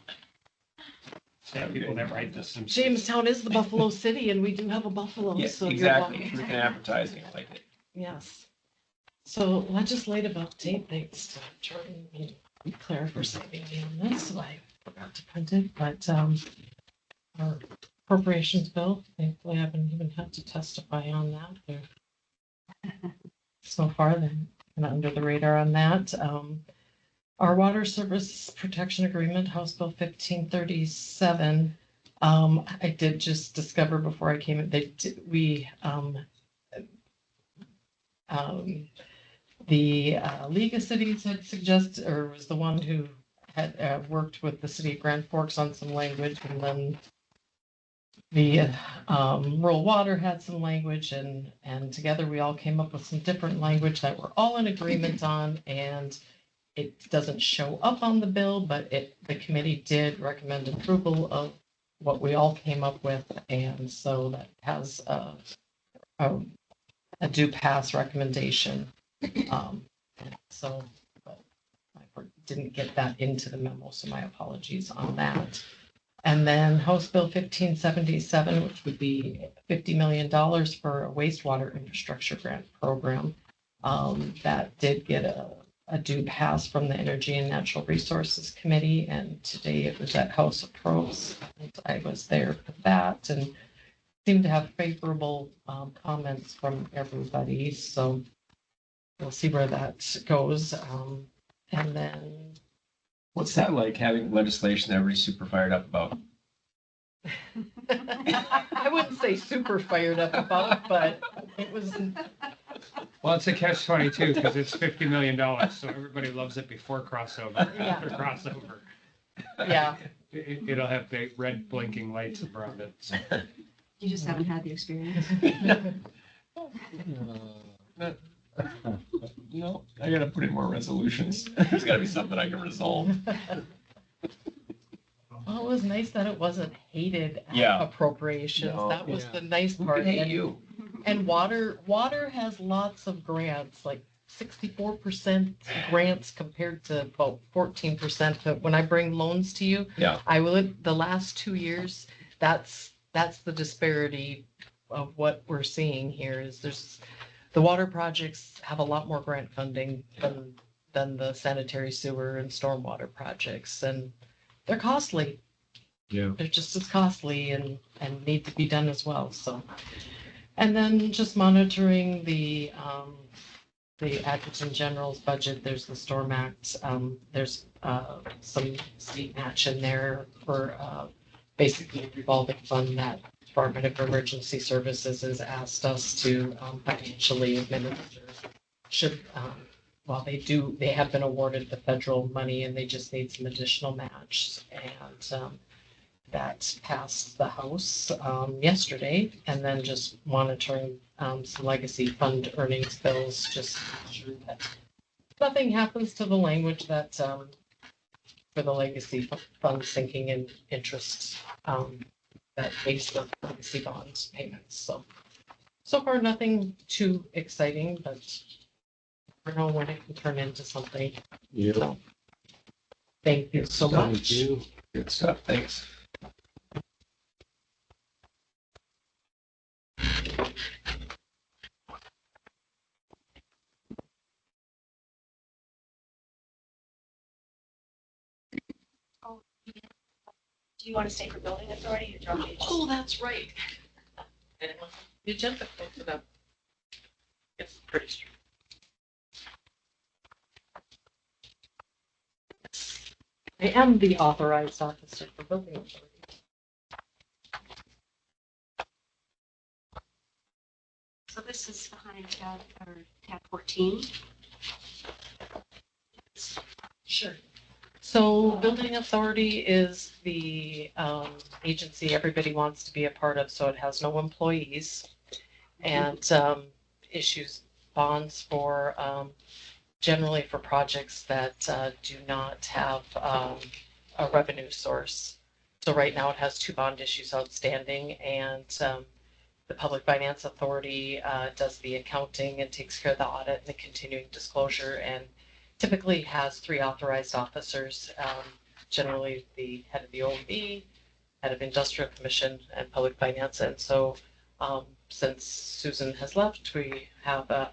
Yeah, people that write this. Jamestown is the Buffalo City, and we do have a buffalo. Yes, so you're exactly. welcome. Truth in advertising, I like it. Yes. So legislative update, thanks to Jordan and Claire for saving me on this. I forgot to print it, but our appropriations bill, thankfully I haven't even had to testify on that. They're so far, they're kind of under the radar on that. Our water service protection agreement, House Bill 1537. I did just discover before I came in, the League of Cities had suggested, or was the one who had worked with the city of Grand Forks on some language, and then the rural water had some language, and together we all came up with some different language that we're all in agreement on, and it doesn't show up on the bill, but the committee did recommend approval of what we all came up with, and so that has a do pass recommendation. So, but I didn't get that into the memo, so my apologies on that. And then House Bill 1577, which would be $50 million for a wastewater infrastructure grant program, that did get a due pass from the Energy and Natural Resources Committee, and today it was at House of Pros. And I was there for that and seemed to have favorable comments from everybody. So we'll see where that goes. And then What's that like, having legislation that everybody's super fired up about? I wouldn't say super fired up about, but it was. Well, it's a catch-22 because it's $50 million, so everybody loves it before crossover. Yeah. After crossover, Yeah. it'll have big red blinking lights around it. So. you just haven't had the experience. No, I gotta put in more resolutions. There's gotta be something I can resolve. Well, it was nice that it wasn't hated Yeah. appropriations. No. That was Yeah. the nice Who part. can hate And- you? And water has lots of grants, like 64% grants compared to about 14%. But when I bring loans to you, Yeah. I will, the last 2 years, that's the disparity of what we're seeing here is the water projects have a lot more grant funding than the sanitary sewer and stormwater projects, and they're costly. Yeah. They're just as costly and need to be done as well, so. And then just monitoring the Adjutant General's budget, there's the Storm Act, there's some state match in there for basically a revolving fund that Department of Emergency Services has asked us to financially administer. Should, while they have been awarded the federal money and they just need some additional match. And that passed the House yesterday, and then just monitoring some legacy fund earnings bills, just to ensure that nothing happens to the language that for the legacy fund sinking in interest that pays the legacy bonds payments. So far, nothing too exciting, but I don't know when it can turn into something. Yep. So, thank you so Thank much. you. Good stuff. Thanks. Do you want to stay for building authority or do you want me to just- Oh, that's right. The agenda posted up. It's pretty straight. I am the authorized officer for building authority. So this is behind tab 14. Sure. So building authority is the agency everybody wants to be a part of, so it has no employees and issues bonds for generally for projects that do not have a revenue source. So right now it has 2 bond issues outstanding, and the Public Finance Authority does the accounting and takes care of the audit and the continuing disclosure, and typically has 3 authorized officers, generally the head of the OMB, head of Industrial Commission, and Public Finance. And so since Susan has left, we have a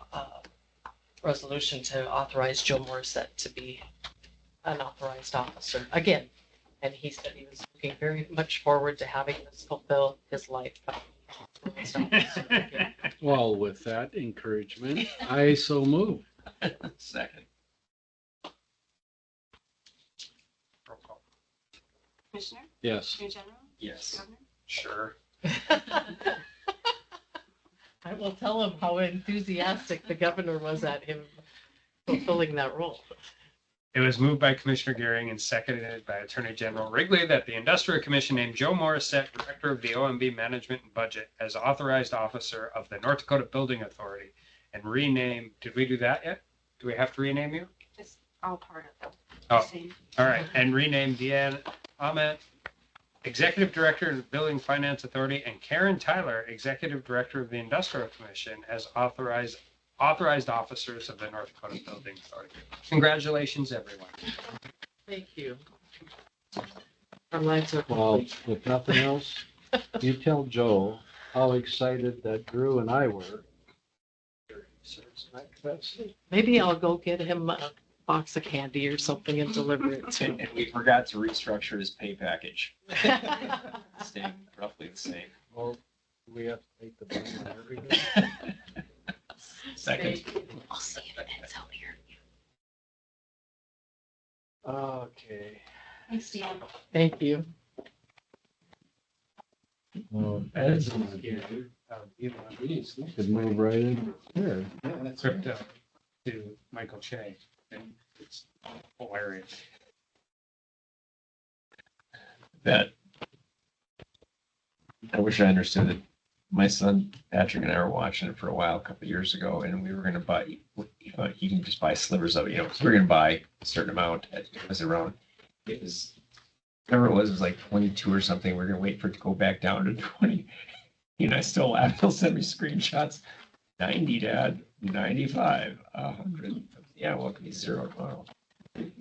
resolution to authorize Joe Morissette to be an authorized officer again. And he said he was looking very much forward to having this fulfill his life. Well, with that encouragement, I so move. Second. Roll call. Commissioner, Yes. Attorney General, Yes. Governor. Sure. I will tell him how enthusiastic the governor was at him fulfilling that role. It was moved by Commissioner Gearing and seconded by Attorney General Wrigley that the Industrial Commission name Joe Morissette, Director of the OMB Management and Budget, as authorized officer of the North Dakota Building Authority and rename, did we do that yet? Do we have to rename you? It's all part of the Oh. same. All right, and rename Deanne Ahmet, Executive Director of the Building Finance Authority, and Karen Tyler, Executive Director of the Industrial Commission, as authorized officers of the North Dakota Building Authority. Congratulations, everyone. Thank you. Our lives are Well, complete. if nothing else, you tell Joe how excited that Drew and I were. Maybe I'll go get him a box of candy or something and deliver it to him. And we forgot to restructure his pay package. Staying roughly the same. Well, we have to take the blame on everything. Second. I'll see if Ed's out here. Okay. Thanks, Dan. Thank you. Well, Ed's could move right in here. Crypto to Michael Che. And it's hilarious. That I wish I understood it. My son Patrick and I were watching it for a while, a couple of years ago, and we were going to buy. He can just buy slivers of it, so we're going to buy a certain amount. It was around. It was whatever it was like 22 or something. We're going to wait for it to go back down to 20. And I still laugh. He'll send me screenshots. 90, Dad. 95. 100. Yeah, well, it could be 0 tomorrow. I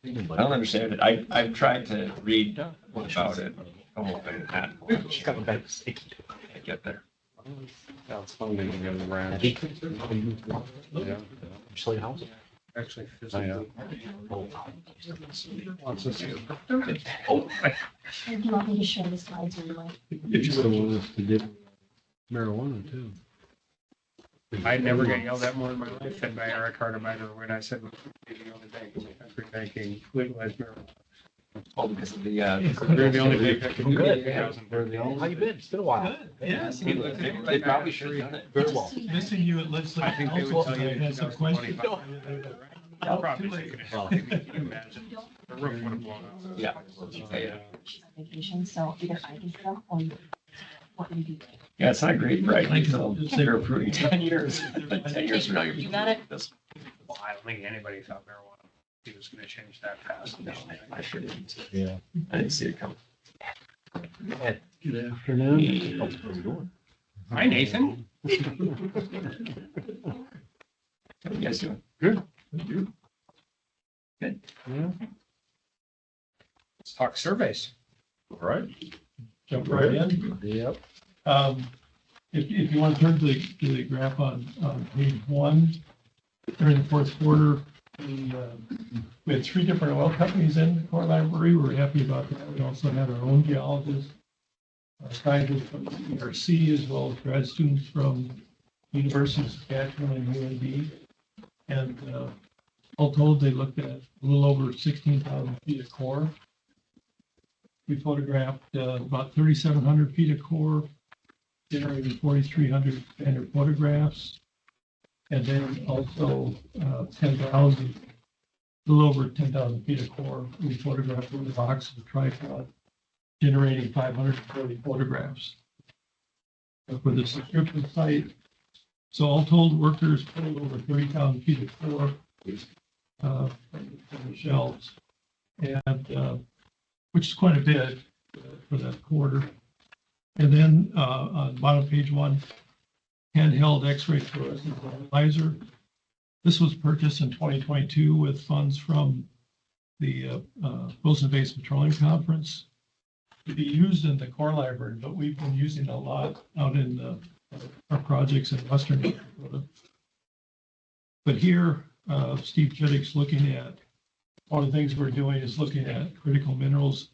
don't understand it. I've tried to read about it. Oh, and that. I get there. That's fun to get around. Yeah. Actually, how's it? Actually, I know. Oh, Do you want me to show the slides anyway? You still want us to do marijuana too. I never got yelled at more in my life than by Eric Hardemeyer when I said, the other day, country banking legalized marijuana. Oh, because of the, We're the only bank that can do Good. 3,000. We're the only- How you been? It's been a while. yeah, they probably should have done it. Very well. Missing you at legislative I think they would council. tell you I in had some questions. 2025. Yeah. Probably Too late. taking it. Can you imagine? The roof would have blown up. Yeah. Yeah. She's on vacation, so either I can come or you. What do you do? Yeah, it's not great, right? Thank you. So you're approving 10 years, but 10 years from now, you're. You got it. This- Well, I don't think anybody thought marijuana was going to change that fast. No, I sure didn't. Yeah. I didn't see it coming. Good afternoon. Hi, Nathan. How you guys doing? Good. Good. Yeah. Let's talk surveys. All right. Jump right in. Yep. If you want to turn to the graph on page 1, during the fourth quarter, we had 3 different oil companies in the core library. We're happy about that. We also had our own geologists, scientists from ERC, as well as grad students from University of Saskatchewan and UND. And all told, they looked at a little over 16,000 feet of core. We photographed about 3,700 feet of core, generated 4,300 standard photographs. And then also 10,000, a little over 10,000 feet of core, we photographed with a box of tripod, generating 540 photographs for the subscription site. So all told, workers pulled over 30,000 feet of core from the shelves, and which is quite a bit for that quarter. And then on bottom page 1, handheld X-ray fluorescence analyzer. This was purchased in 2022 with funds from the Wilson Basin Petroleum Conference to be used in the core library, but we've been using a lot out in our projects in Western North Dakota. But here, Steve Chittick's looking at, one of the things we're doing is looking at critical minerals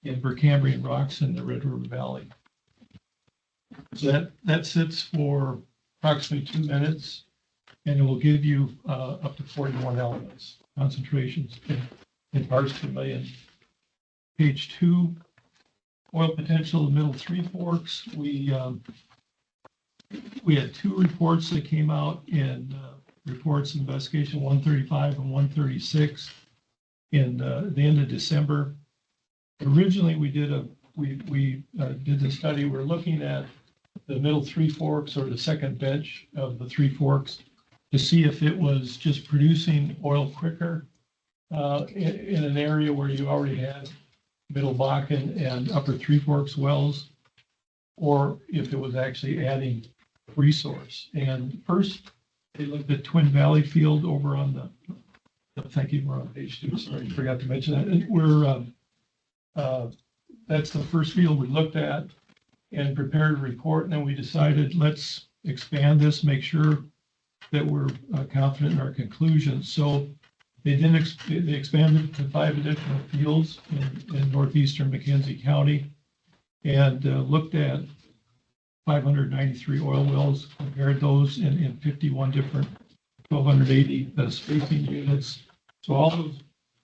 in Precambrian rocks in the Red River Valley. So that sits for approximately 2 minutes, and it will give you up to 41 elements, concentrations in parts per million. Page 2, oil potential, the middle 3 forks. We had 2 reports that came out in reports investigation 135 and 136 in the end of December. Originally, we did the study. We're looking at the middle 3 forks, or the second bench of the 3 forks, to see if it was just producing oil quicker in an area where you already had middle Bakken and upper 3 Forks wells, or if it was actually adding resource. And first, they looked at Twin Valley Field over on thank you, we're on page 2, sorry, forgot to mention that. That's the first field we looked at and prepared a report, and then we decided, let's expand this, make sure that we're confident in our conclusions. So they expanded to 5 additional fields in northeastern McKenzie County, and looked at 593 oil wells, compared those in 51 different 1,280 spacing units. So all those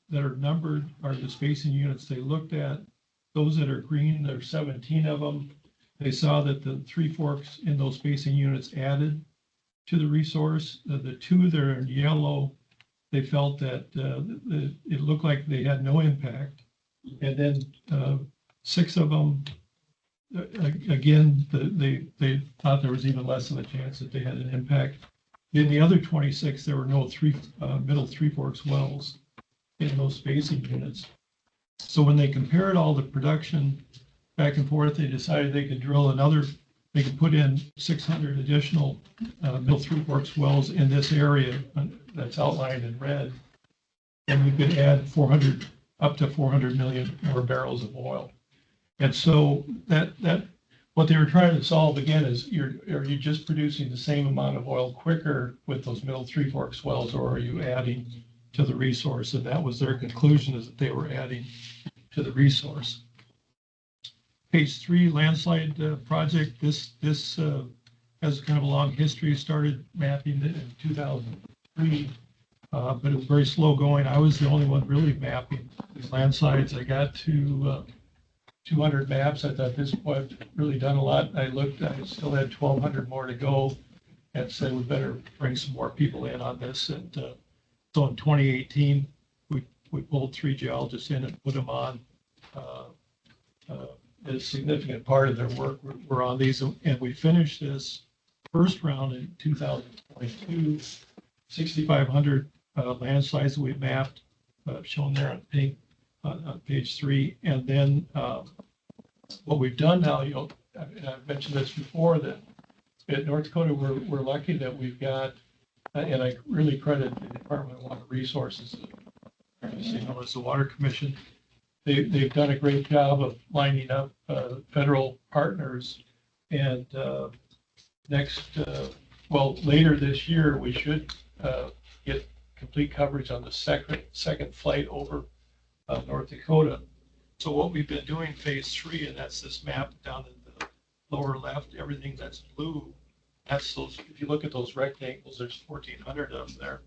that are numbered are the spacing units they looked at. Those that are green, there are 17 of them. They saw that the 3 forks in those spacing units added to the resource. The 2 that are in yellow, they felt that it looked like they had no impact. And then 6 of them, again, they thought there was even less of a chance that they had an impact. In the other 26, there were no middle 3 forks wells in those spacing units. So when they compared all the production back and forth, they decided they could drill they could put in 600 additional middle 3 forks wells in this area that's outlined in red. And we could add up to 400 million more barrels of oil. And so that what they were trying to solve again is, are you just producing the same amount of oil quicker with those middle 3 forks wells, or are you adding to the resource? And that was their conclusion, is that they were adding to the resource. Page 3, landslide project. This has kind of a long history. Started mapping it in 2003. but it was very slow going. I was the only one really mapping these landslides. I got to 200 maps. I thought this point I've really done a lot. I looked, I still had 1,200 more to go, and said we better bring some more people in on this. And so in 2018, we pulled 3 geologists in and put them on. A significant part of their work were on these, and we finished this first round in 2022. 6,500 landslides that we mapped, shown there on pink on page 3, and then what we've done now, and I've mentioned this before, that at North Dakota we're lucky that we've got, and I really credit the Department of Water Resources, as the Water Commission. They've done a great job of lining up federal partners, and later this year we should get complete coverage on the second flight over North Dakota. So what we've been doing phase 3, and that's this map down in the lower left, everything that's blue, that's those, if you look at those rectangles, there's 1,400 of them there.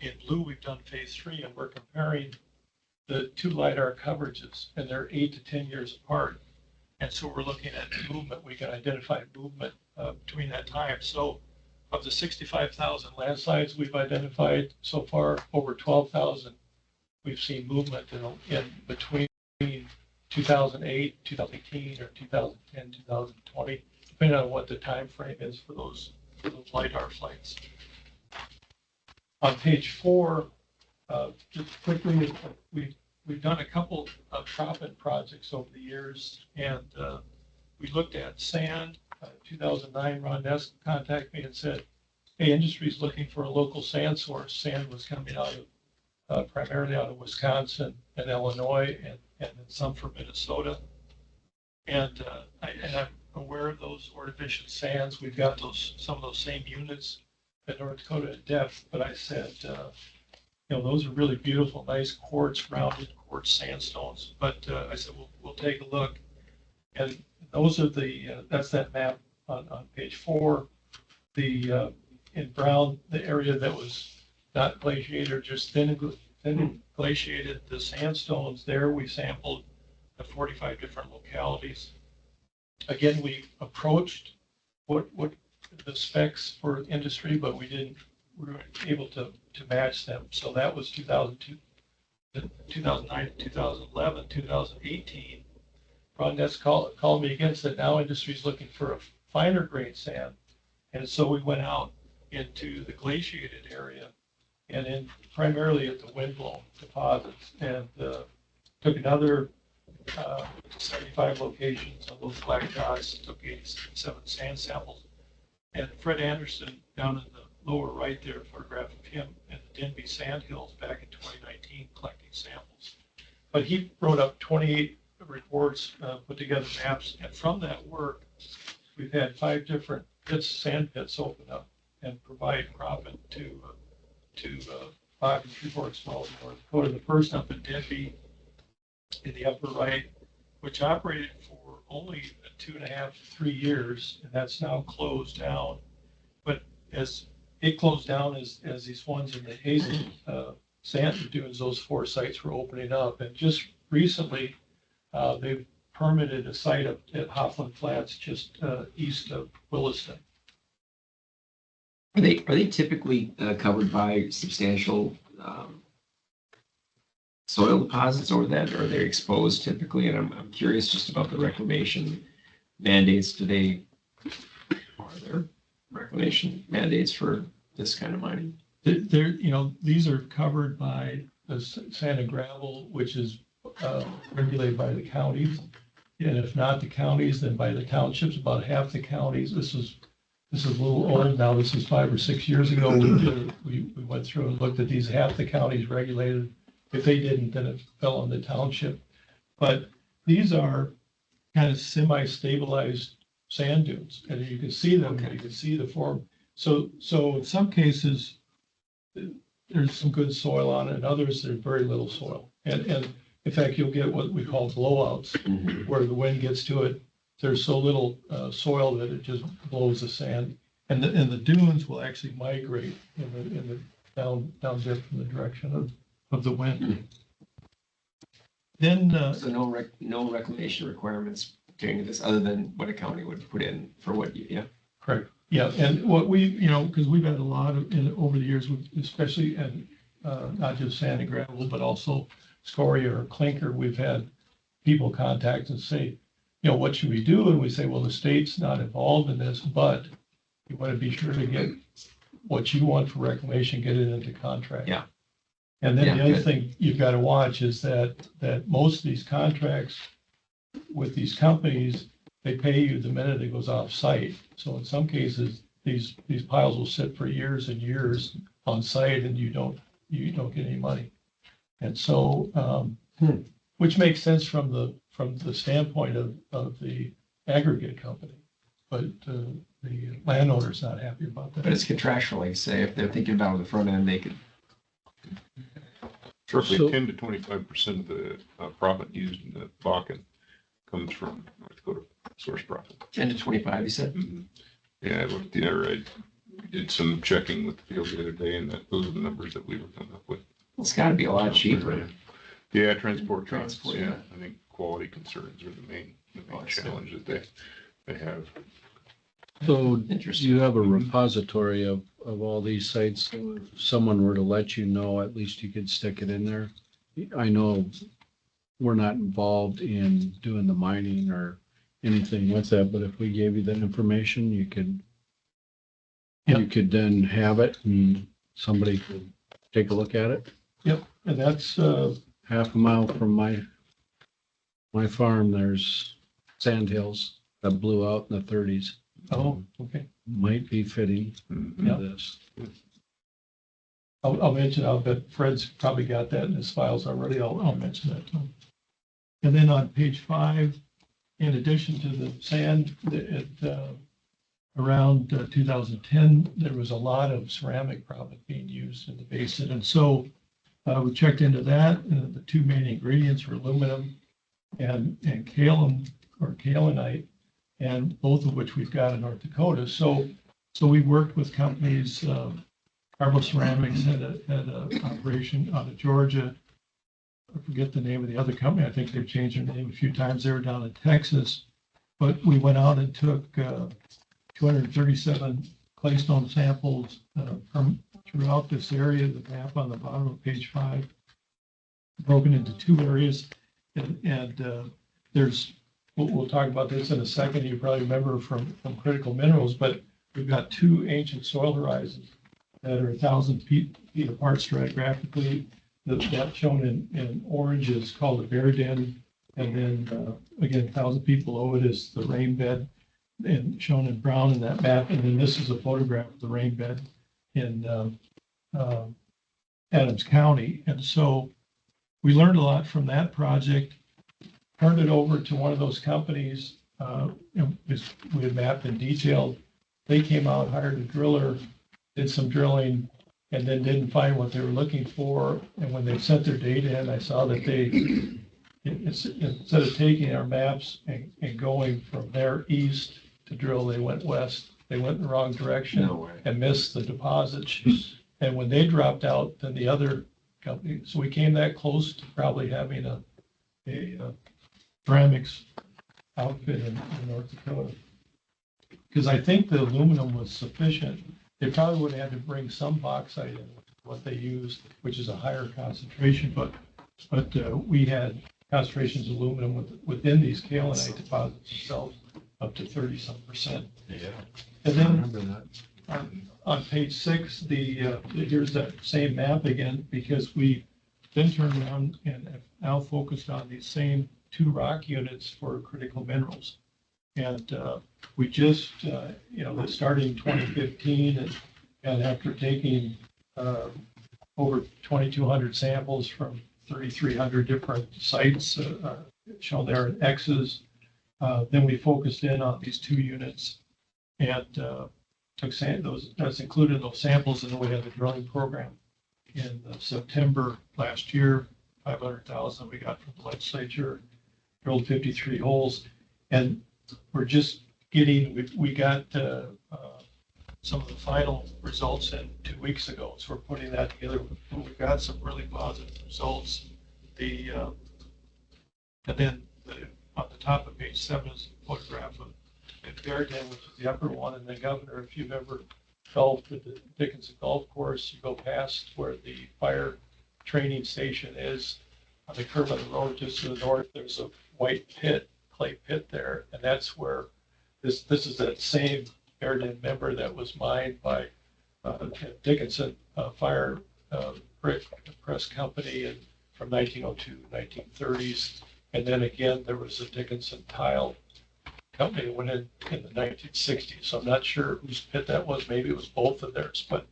In blue, we've done phase 3, and we're comparing the 2 LiDAR coverages, and they're 8 to 10 years apart. And so we're looking at movement. We can identify movement between that time. So of the 65,000 landslides we've identified so far, over 12,000, we've seen movement in between 2008, 2018, or 2010, 2020, depending on what the time frame is for those LiDAR flights. On page 4, just quickly, we've done a couple of proppant projects over the years, and we looked at sand. 2009, Ron Ness contacted me and said, hey, industry's looking for a local sand source. Sand was coming out of primarily out of Wisconsin and Illinois, and then some from Minnesota. And I'm aware of those artificial sands. We've got some of those same units in North Dakota at depth, but I said, those are really beautiful, nice quartz, rounded quartz sandstones. But I said, we'll take a look. And those are that's that map on page 4. In brown, the area that was not glaciated or just thin glaciated, the sandstones there, we sampled at 45 different localities. Again, we approached what the specs for industry, but we weren't able to match them. So that was 2002, 2009 to 2011, 2018. Ron Ness called me again and said, now industry's looking for a finer grain sand. And so we went out into the glaciated area and primarily at the windblown deposits, and took another 75 locations on those black dots, took 87 sand samples. And Fred Anderson down in the lower right there, a photograph of him in the Denby Sand Hills back in 2019 collecting samples. But he wrote up 28 reports, put together maps, and from that work, we've had 5 different sand pits open up and provide proppant to 5 Shreveport Falls, North Dakota. The first up in Denby in the upper right, which operated for only 2.5 to 3 years, and that's now closed down. But as it closed down, as these ones in the Hazel sand dunes, those 4 sites were opening up. And just recently, they've permitted a site up at Hofland Flats, just east of Williston. Are they typically covered by substantial soil deposits over that, or are they exposed typically? And I'm curious just about the reclamation mandates. Are there reclamation mandates for this kind of mining? These are covered by the sand and gravel, which is regulated by the counties. And if not the counties, then by the townships. About half the counties. This is a little old now. This is 5 or 6 years ago. We went through and looked at these. Half the counties regulated. If they didn't, then it fell on the township. But these are kind of semi-stabilized sand dunes, and you can see them. Okay. You can see the form. So in some cases, there's some good soil on it. In others, there's very little soil. And in fact, you'll get what we call blowouts, where the wind gets to it. There's so little soil that it just blows the sand. And the dunes will actually migrate in down dip from the direction of the wind. Then, So no reclamation requirements pertaining to this, other than what a county would put in for what you, yeah? correct, yeah, and what we, because we've had a lot of, over the years, especially, and not just sand and gravel, but also scoria or clinker, we've had people contact and say, what should we do? And we say, well, the state's not involved in this, but you want to be sure to get what you want for reclamation, get it into contract. Yeah. And then Yeah, the other good. thing you've got to watch is that most of these contracts with these companies, they pay you the minute it goes off site. So in some cases, these piles will sit for years and years on site and you don't get any money. And so, which makes sense from the standpoint of the aggregate company, but the landowner's not happy about that. But it's contractually, say, if they're thinking about it on the front end, they could. Roughly So- 10 to 25% of the profit used in the Bakken comes from North Dakota source profit. 10 to 25, you said? Yeah, I looked there. I did some checking with the field the other day, and those are the numbers that we were coming up with. It's got to be a lot cheaper. Yeah, transport costs. Transport, Yeah, yeah. I think quality concerns are the main Oh, it's challenge that they have. So Interesting. you have a repository of all these sites. So if someone were to let you know, at least you could stick it in there. I know we're not involved in doing the mining or anything with that, but if we gave you that information, you could then have it and somebody could take a look at it. Yep, and that's, Half a mile from my farm, there's sandhills that blew out in the 30s. okay. Might be fitting Yeah. for this. I'll mention, I'll bet Fred's probably got that in his files already. I'll mention that to him. And then on page 5, in addition to the sand, around 2010, there was a lot of ceramic product being used in the basin. And so we checked into that, and the two main ingredients were aluminum and kaolin or kaolinite, and both of which we've got in North Dakota. So we worked with companies, Carbo Ceramics had a operation out of Georgia. I forget the name of the other company. I think they've changed their name a few times. They were down in Texas. But we went out and took 237 claystone samples from throughout this area, the map on the bottom of page 5, broken into 2 areas. And there's, we'll talk about this in a second. You probably remember from Critical Minerals, but we've got 2 ancient soil horizons that are 1,000 feet apart stratigraphically. That shown in orange is called the Bear Den. And then again, 1,000 feet below it is the rain bed, and shown in brown in that map. And then this is a photograph of the rain bed in Adams County. And so we learned a lot from that project, turned it over to one of those companies. We had mapped in detail. They came out, hired a driller, did some drilling, and then didn't find what they were looking for. And when they sent their data in, I saw that they, instead of taking our maps and going from there east to drill, they went west. They went in the wrong direction No way. and missed the deposits. And when they dropped out, then the other company, so we came that close to probably having a ceramics outfit in North Dakota. Because I think the aluminum was sufficient. They probably would have had to bring some bauxite in, what they used, which is a higher concentration, but we had concentrations of aluminum within these kaolinite deposits themselves up to 30-some%. Yeah. And I then remember that. on page 6, here's that same map again, because we then turned around and have now focused on these same 2 rock units for critical minerals. And we just, starting in 2015, and after taking over 2,200 samples from 3,300 different sites shown there in X's, then we focused in on these 2 units and took that's included in those samples, and then we had the drilling program in September last year, 500,000 we got from the legislature, drilled 53 holes, and we're just getting, we got some of the final results in 2 weeks ago. So we're putting that together. We've got some really positive results. And then on the top of page 7 is a photograph of Bearden, which is the upper one. And the Governor, if you've ever golfed at the Dickinson Golf Course, you go past where the fire training station is on the curve of the road just to the north. There's a white pit, clay pit there, and that's where this is that same Bearden member that was mined by Dickinson Fire Brick Press Company from 1902 to 1930s. And then again, there was a Dickinson Tile Company that went in the 1960s. So I'm not sure whose pit that was. Maybe it was both of theirs, but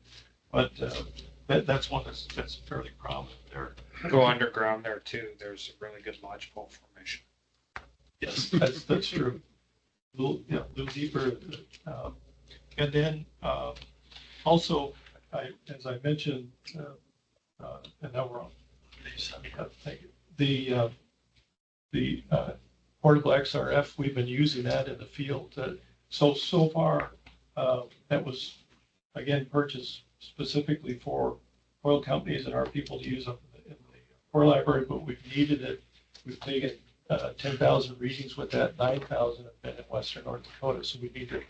that's one that's fairly prominent there. Go underground there too. There's a really good lodgepole formation. Yes, that's true. A little deeper. And then also, as I mentioned, and now we're on the portable XRF. We've been using that in the field. So far, that was again purchased specifically for oil companies and our people to use up in the core library, but we've needed it. We've taken 10,000 readings with that. 9,000 have been in Western North Dakota, so we need to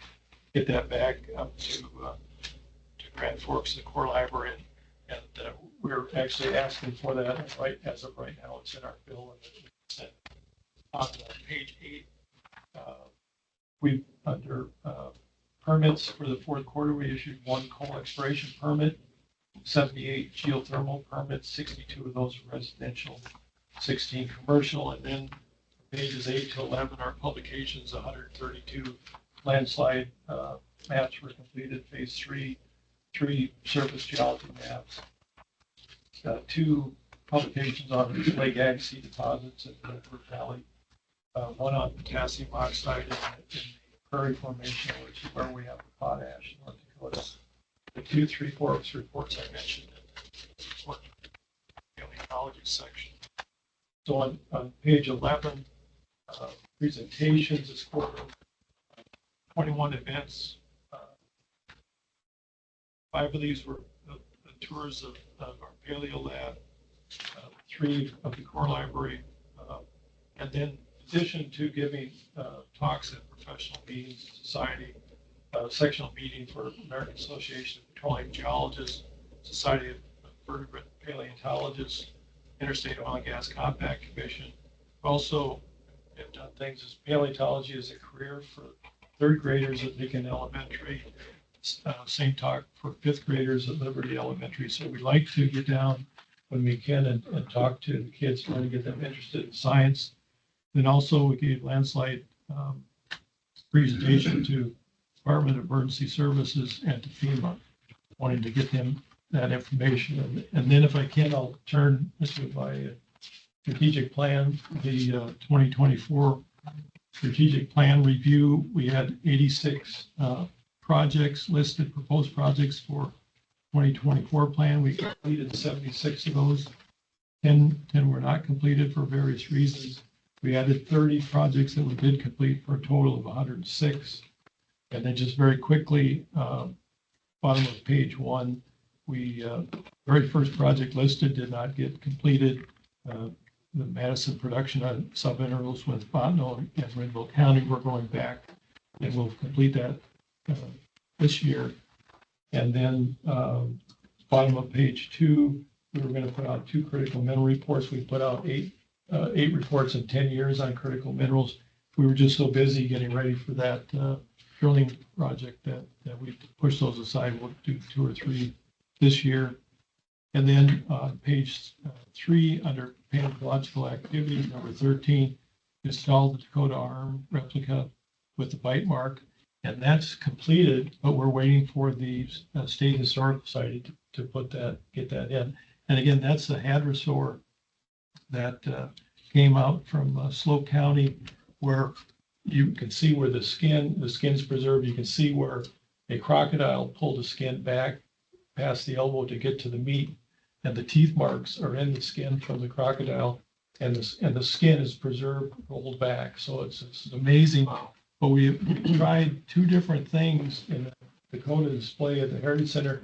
get that back up to Grand Forks, the core library, and we're actually asking for that. And right as of right now, it's in our bill. And on page 8, we under permits for the fourth quarter, we issued 1 coal exploration permit, 78 geothermal permits, 62 of those are residential, 16 commercial, and then pages 8 to 11 are publications. 132 landslide maps were completed. Phase 3 surface geology maps. 2 publications on Lake Agassiz deposits in the Milford Valley. 1 on potassium oxide in the Prairie Formation, which is where we have the potash in North Dakota. The 2 Three Forks reports I mentioned in the paleontology section. So on page 11, presentations this quarter, 21 events. 5 of these were the tours of our paleo lab, 3 of the core library, and then in addition to giving talks at professional meetings, society, sectional meeting for American Association of Petroleum Geologists, Society of Vertebrate Paleontologists, Interstate Oil and Gas Compact Commission. Also have done things as paleontology as a career for 3rd graders at Lincoln Elementary, same talk for 5th graders at Liberty Elementary. So we like to get down when we can and talk to the kids, trying to get them interested in science. Then also we gave landslide presentation to Department of Emergency Services and to FEMA, wanting to get them that information. And then if I can, I'll turn to my strategic plan, the 2024 strategic plan review. We had 86 projects listed, proposed projects for 2024 plan. We completed 76 of those. 10 were not completed for various reasons. We added 30 projects that we did complete for a total of 106. And then just very quickly, bottom of page 1, we very first project listed did not get completed. The Madison production on subminerals with Botno and Renville County. We're going back and we'll complete that this year. And then bottom of page 2, we were going to put out 2 critical mineral reports. We put out 8 reports in 10 years on critical minerals. We were just so busy getting ready for that drilling project that we pushed those aside. We'll do 2 or 3 this year. And then on page 3, under paleontological activities, number 13, install the Dakota Arm replica with the bite mark. And that's completed, but we're waiting for the State Historical Society to get that in. And again, that's the hadrosaur that came out from Slope County, where you can see where the skin's preserved. You can see where a crocodile pulled the skin back past the elbow to get to the meat, and the teeth marks are in the skin from the crocodile, and the skin is preserved, rolled back. So it's amazing. But we tried 2 different things in Dakota display at the Heritage Center.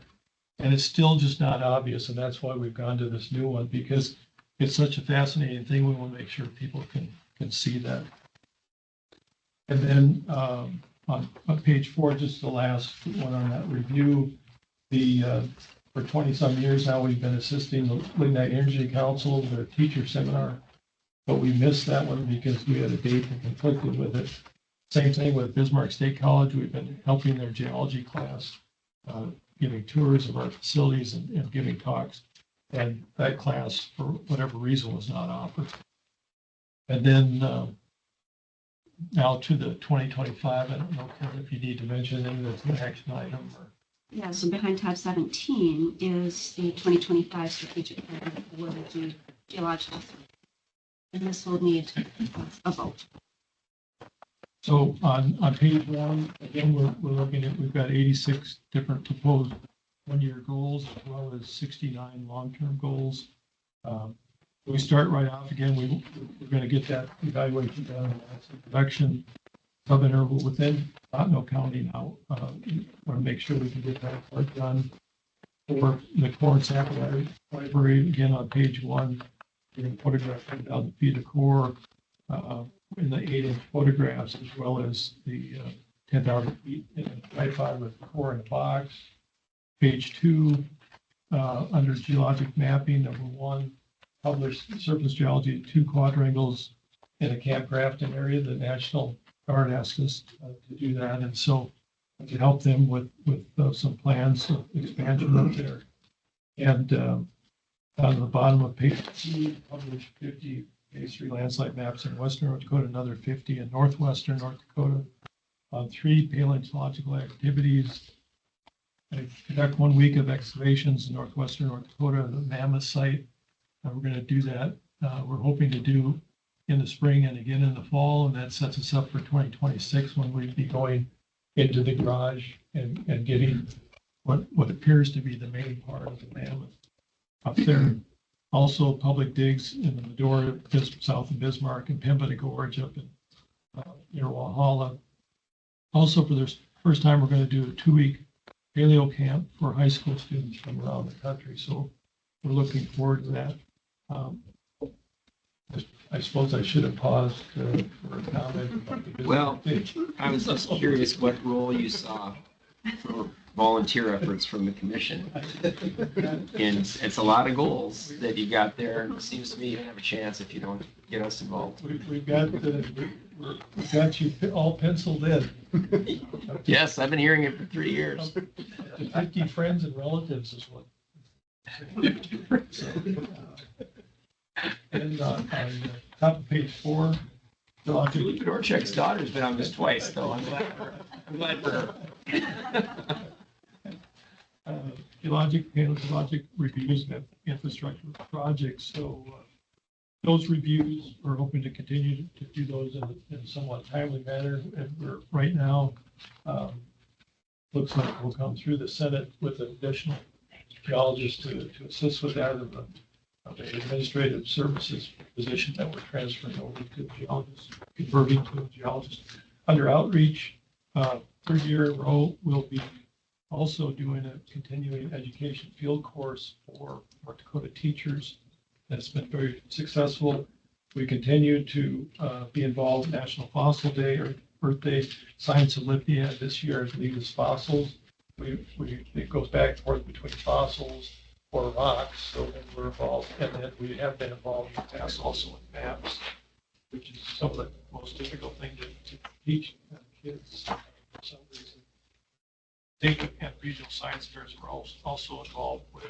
And it's still just not obvious, and that's why we've gone to this new one, because it's such a fascinating thing. We want to make sure people can see that. And then on page 4, just the last one on that review, for 20-some years now, we've been assisting the Lignite Energy Council, their teacher seminar, but we missed that one because we had a date that conflicted with it. Same thing with Bismarck State College. We've been helping their geology class, giving tours of our facilities and giving talks. And that class, for whatever reason, was not offered. And then now to the 2025, I don't know if you need to mention anything that's an action item or. Yeah, so behind tab 17 is the 2025 strategic plan for the geological survey. And this will need a vote. So on page 1, again, we're looking at, we've got 86 different proposed one-year goals as well as 69 long-term goals. We start right off again, we're going to get that evaluation done. That's a production sub-interval within Ottawa County now. We want to make sure we can get that part done. For the core and sample library, again on page 1, we're going to photograph 10,000 feet of core in the 8-inch photographs, as well as the 10,000 feet in a tripod with the core in a box. Page 2, under geologic mapping, number 1, published surface geology at 2 quadrangles in a Camp Grafton area. The National Guard asked us to do that, and so to help them with some plans of expansion up there. And down at the bottom of page 2, published 50 phase 3 landslide maps in western North Dakota, another 50 in northwestern North Dakota. 3 paleontological activities. I conduct 1 week of excavations in northwestern North Dakota, the Mammoth site. We're going to do that. We're hoping to do in the spring and again in the fall, and that sets us up for 2026 when we'd be going into the garage and getting what appears to be the main part of the Mammoth up there. Also, public digs in the Medora, south of Bismarck, and Pembina Gorge up in near Walhalla. Also, for the first time, we're going to do a 2-week paleo camp for high school students from around the country. So we're looking forward to that. I suppose I should have paused for a comment about the business. Well, I was just curious what role you saw for volunteer efforts from the commission. And it's a lot of goals that you got there, and it seems to me you don't have a chance if you don't get us involved. We've got you all penciled in. Yes, I've been hearing it for 3 years. 50 friends and relatives is what. And on top of page 4, Philippe Dorchek's daughter's been on this twice, though. I'm glad for her. Geologic reviews of infrastructure projects. So those reviews, we're hoping to continue to do those in a somewhat timely manner. And we're right now, looks like we'll come through the Senate with an additional geologist to assist with that of the administrative services position that we're transferring over to geologists, converting to a geologist. Under outreach, 3rd year in a row, we'll be also doing a continuing education field course for North Dakota teachers. That's been very successful. We continue to be involved in National Fossil Day or Earth Day. Science Olympiad this year, I believe, is fossils. It goes back and forth between fossils or rocks, so then we're involved, and then we have been involved in the past also with maps, which is some of the most difficult thing to teach kids for some reason. State and regional science fairs are also involved with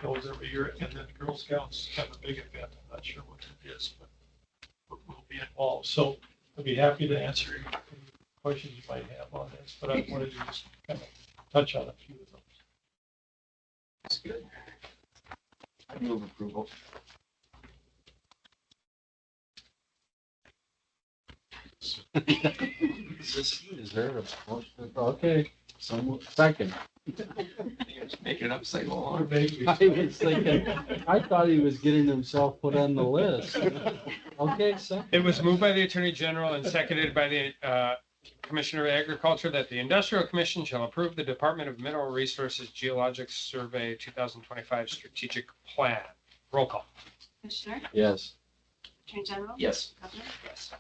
those every year, and then Girl Scouts have a big event. I'm not sure what it is, but we'll be involved. So I'd be happy to answer any questions you might have on this, but I wanted to just kind of touch on a few of them. That's good. I move approval. Is there a motion? Okay, some second. Just make it up, say, well, I was thinking, I thought he was getting himself put on the list. Okay, second. It was moved by the Attorney General and seconded by the Commissioner of Agriculture that the Industrial Commission shall approve the Department of Mineral Resources Geologic Survey 2025 Strategic Plan. Roll call. Commissioner, Yes, Attorney General. Yes. Governor. Yes.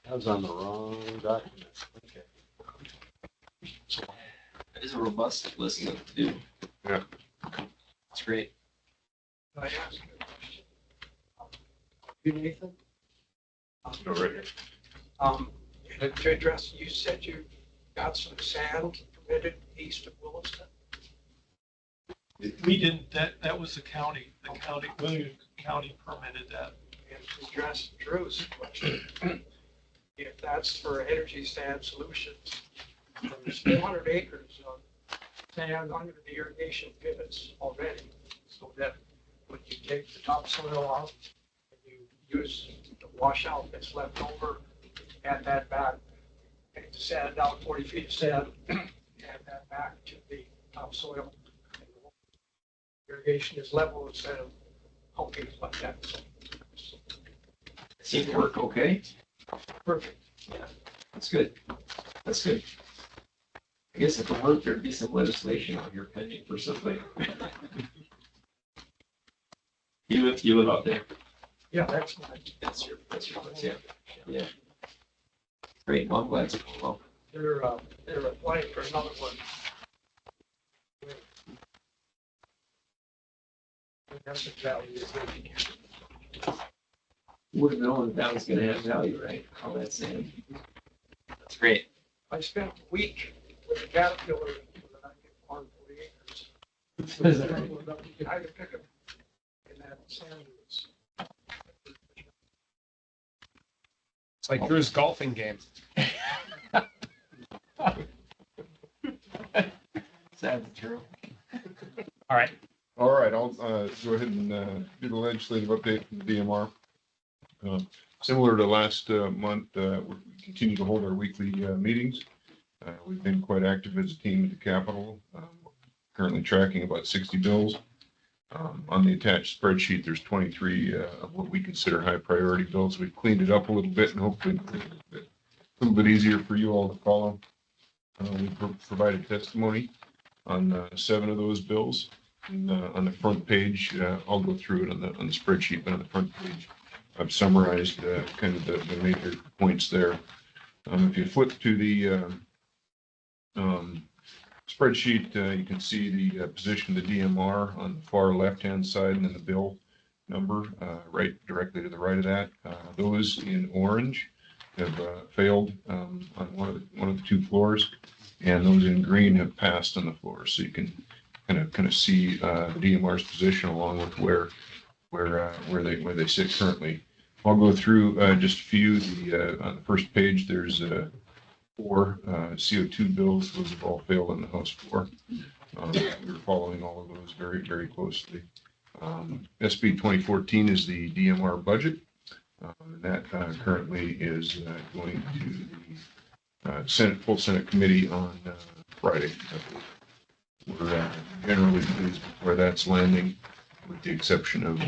I was on the wrong document. Okay. That is a robust list to do. Yeah. That's great. Can I ask you a question? You, Nathan? All right. To address, you said you got some sand permitted east of Williston? We didn't, that was the county, Williamson County permitted that. And to address Drew's question, if that's for Energy Sand Solutions, there's 400 acres of sand under the irrigation pivots already. So that when you take the topsoil out and you use the washout that's left over, add that back, take the sand out 40 feet of sand, add that back to the topsoil. Irrigation is level instead of hulking like that. So, Seemed to work okay. perfect. That's good. That's good. I guess if it worked, there'd be some legislation on here pending for something. You live out there. Yeah, that's mine. That's your place, yeah. Yeah. Great. Well, I'm glad it's going well. They're applying for another one. That's the value is Would have known that was gonna have value, right? All that sand. That's great. I spent a week with a caterpillar that I get on 40 acres. You had to pick them in that sand dunes. It's like Drew's golfing game. Sad but true. All right. All right, I'll go ahead and do the legislative update from the DMR. Similar to last month, we continue to hold our weekly meetings. We've been quite active as a team at the Capitol, currently tracking about 60 bills. On the attached spreadsheet, there's 23 of what we consider high priority bills. We've cleaned it up a little bit and hopefully a little bit easier for you all to follow. We provided testimony on 7 of those bills. And, on the front page, I'll go through it on the spreadsheet, but on the front page, I've summarized kind of the major points there. If you flip to the spreadsheet, you can see the position of the DMR on the far left-hand side and then the bill number right directly to the right of that. Those in orange have failed on one of the 2 floors, and those in green have passed on the floor. So you can kind of see the DMR's position along with where they sit currently. I'll go through just a few. On the first page, there's 4 CO2 bills. Those have all failed on the House floor. We're following all of those very, very closely. SB 2014 is the DMR budget. That currently is going to the full Senate committee on Friday. We're generally pleased with where that's landing, with the exception of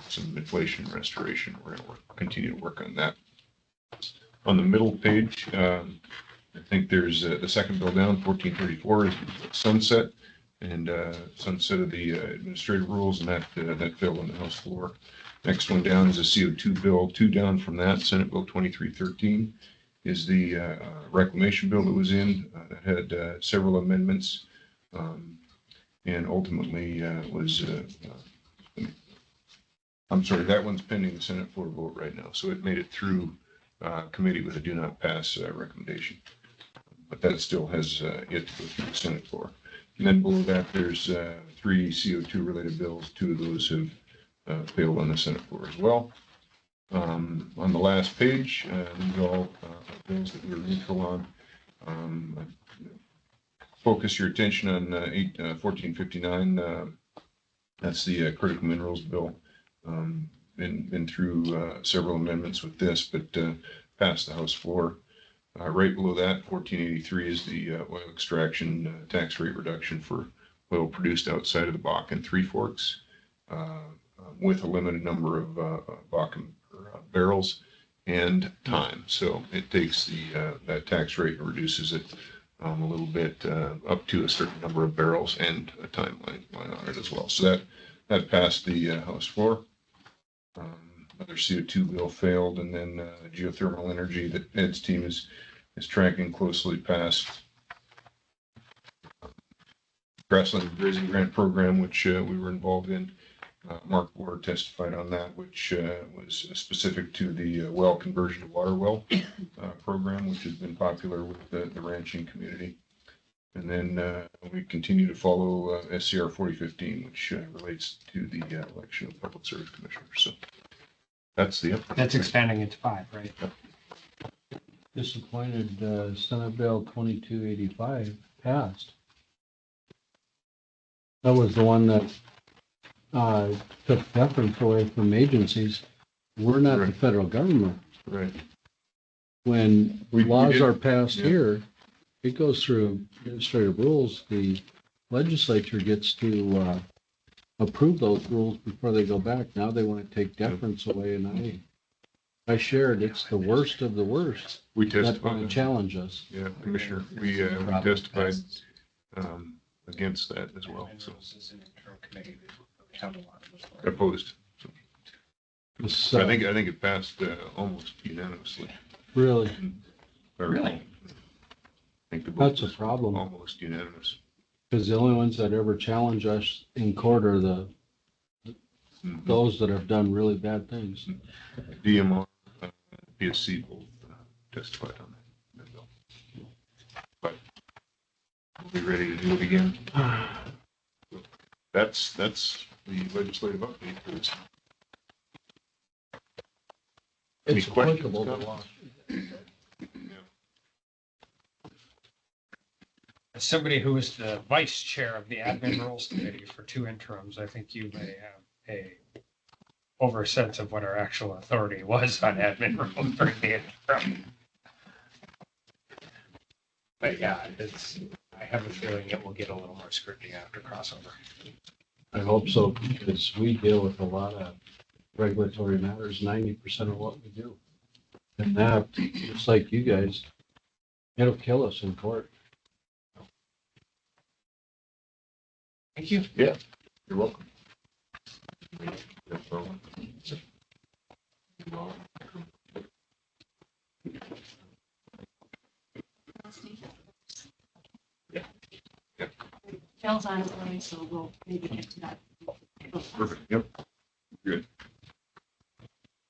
some inflation restoration. We're going to continue to work on that. On the middle page, I think there's the second bill down, 1434, is sunset, and sunset of the administrative rules, and that failed on the House floor. Next one down is a CO2 bill. 2 down from that, Senate Bill 2313 is the reclamation bill that was in that had several amendments. And ultimately was, I'm sorry, that one's pending the Senate floor vote right now. So it made it through committee with a do not pass recommendation. But that still has yet to go through the Senate floor. And then below that, there's 3 CO2 related bills. 2 of those have failed on the Senate floor as well. On the last page, these are all bills that we're neutral on. Focus your attention on 1459. That's the critical minerals bill. Been through several amendments with this, but passed the House floor. Right below that, 1483 is the oil extraction tax rate reduction for oil produced outside of the Bakken Three Forks, with a limited number of Bakken barrels. and time. So it takes that tax rate and reduces it a little bit up to a certain number of barrels and a timeline on it as well. So that passed the House floor. Another CO2 bill failed, and then geothermal energy that Ed's team is tracking closely passed. Grassland Grazing Grant Program, which we were involved in. Mark Ward testified on that, which was specific to the well conversion to water well program, which has been popular with the ranching community. And then we continue to follow SCR 4015, which relates to the election of public service commissioners. So that's the update. That's expanding it to 5, right? Yep. Disappointed Senate Bill 2285 passed. That was the one that took deference away from agencies. We're not the federal government. Right. When We laws did- are passed yeah. here, it goes through administrative rules. The legislature gets to approve those rules before they go back. Now they want to take deference away, and I shared it's the worst of the worst. We That testified. want to challenge us. Yeah, Commissioner, we testified against that as well. So opposed. This, I think it passed almost unanimously. Really, Really? I think the vote that's a was problem, almost unanimous. because the only ones that ever challenge us in court are those that have done really bad things. DMR, PSC both testified on that bill. But we'll be ready to do it again. That's the legislative update for this. Any It's questions, applicable to comments? law. As somebody who was the vice chair of the admin rules committee for 2 interims, I think you may have a over sense of what our actual authority was on admin rules during the interim. But yeah, I have a feeling it will get a little more scrutiny after crossover. I hope so, because we deal with a lot of regulatory matters, 90% of what we do. And that, just like you guys, it'll kill us in court. Thank you. Yeah, you're welcome. No problem. Phil's on his way, so we'll maybe get to that. Perfect, yep. Good.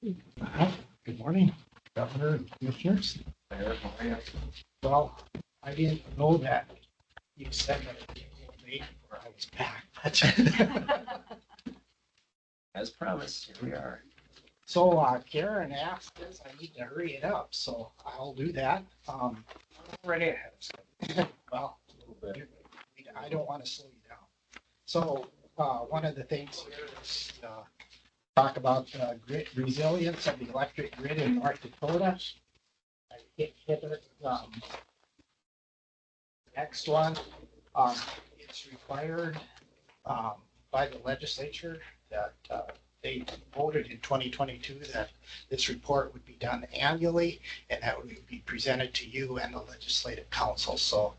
Good morning, Governor and Commissioners. Well, I didn't know that you said that it was late before I was back. As promised, here we are. So Karen asked this, I need to hurry it up, so I'll do that. I'm already ahead of schedule. Well, I don't want to slow you down. So one of the things here is talk about grid resilience of the electric grid in North Dakota. I hit it. Next one, it's required by the legislature that they voted in 2022 that this report would be done annually and that would be presented to you and the legislative council. So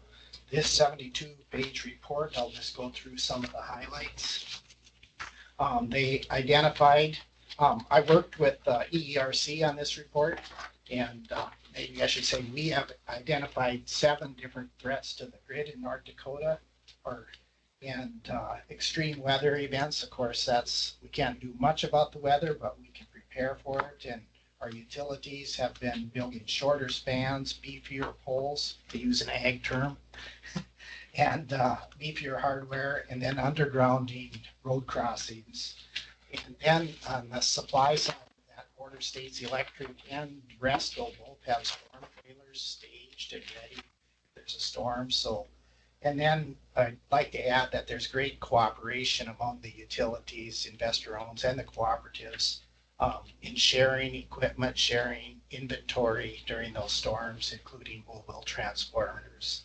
this 72-page report, I'll just go through some of the highlights. They identified, I worked with EERC on this report, and maybe I should say we have identified 7 different threats to the grid in North Dakota, and extreme weather events. Of course, we can't do much about the weather, but we can prepare for it. And our utilities have been building shorter spans, beefier poles, to use an ag term, and beefier hardware, and then undergrounding road crossings. And then on the supply side of that, Border States Electric and Resto both have storm trailers staged and ready if there's a storm. So, and then I'd like to add that there's great cooperation among the utilities, investor owns, and the cooperatives in sharing equipment, sharing inventory during those storms, including mobile transformers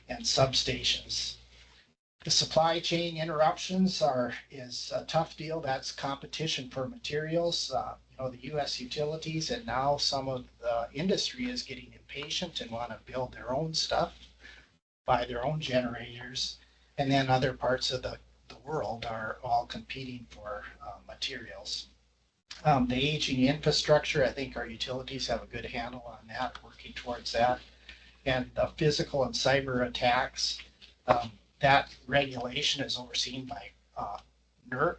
and substations. The supply chain interruptions is a tough deal. That's competition for materials. know, the US utilities, and now some of the industry is getting impatient and want to build their own stuff, buy their own generators. And then other parts of the world are all competing for materials. The aging infrastructure, I think our utilities have a good handle on that, working towards that. And the physical and cyber attacks, that regulation is overseen by NERC,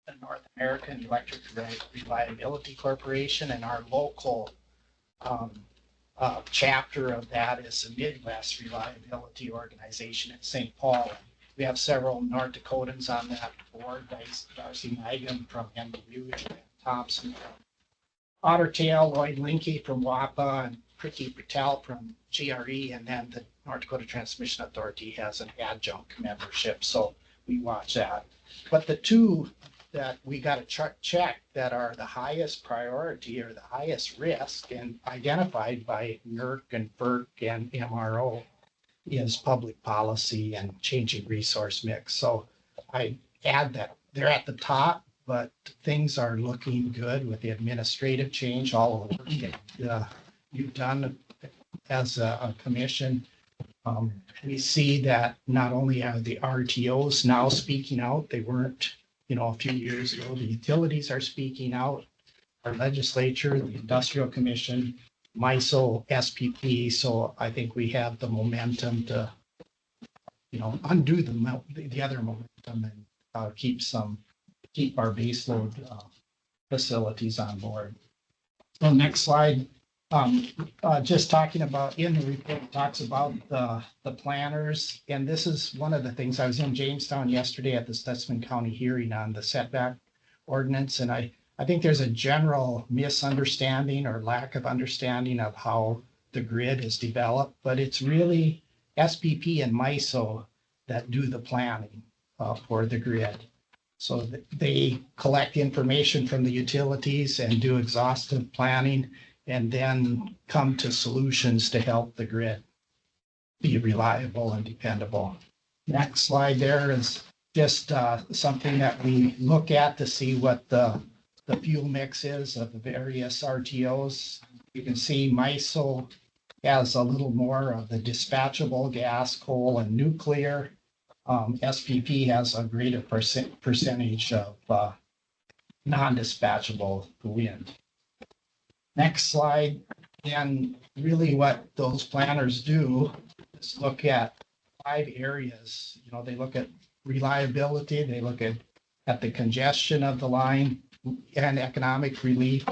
the North American Electric Reliability Corporation, and our local chapter of that is the Midwest Reliability Organization in St. Paul. We have several North Dakotans on that board, Darcy Nigam from MDU, Joanne Thompson from Otter Tail, Lloyd Linke from WAPA, and Priti Patel from GRE, and then the North Dakota Transmission Authority has an adjunct membership, so we watch that. But the two that we got to check that are the highest priority or the highest risk and identified by NERC and FERC and MRO is public policy and changing resource mix. So I add that they're at the top, but things are looking good with the administrative change, all of the work that you've done as a commission. We see that not only are the RTOs now speaking out, they weren't, a few years ago. The utilities are speaking out, our legislature, the Industrial Commission, MISO, SPP. So I think we have the momentum to, undo the other momentum and keep our baseload facilities on board. So next slide. Just talking about in the report, it talks about the planners, and this is one of the things. I was in Jamestown yesterday at the Stutsman County hearing on the setback ordinance, and I think there's a general misunderstanding or lack of understanding of how the grid is developed, but it's really SPP and MISO that do the planning for the grid. So they collect information from the utilities and do exhaustive planning, and then come to solutions to help the grid be reliable and dependable. Next slide there is just something that we look at to see what the fuel mix is of the various RTOs. You can see MISO has a little more of the dispatchable gas, coal, and nuclear. SPP has a greater percentage of non-dispatchable wind. Next slide. And really what those planners do is look at 5 areas. They look at reliability, they look at the congestion of the line and economic relief,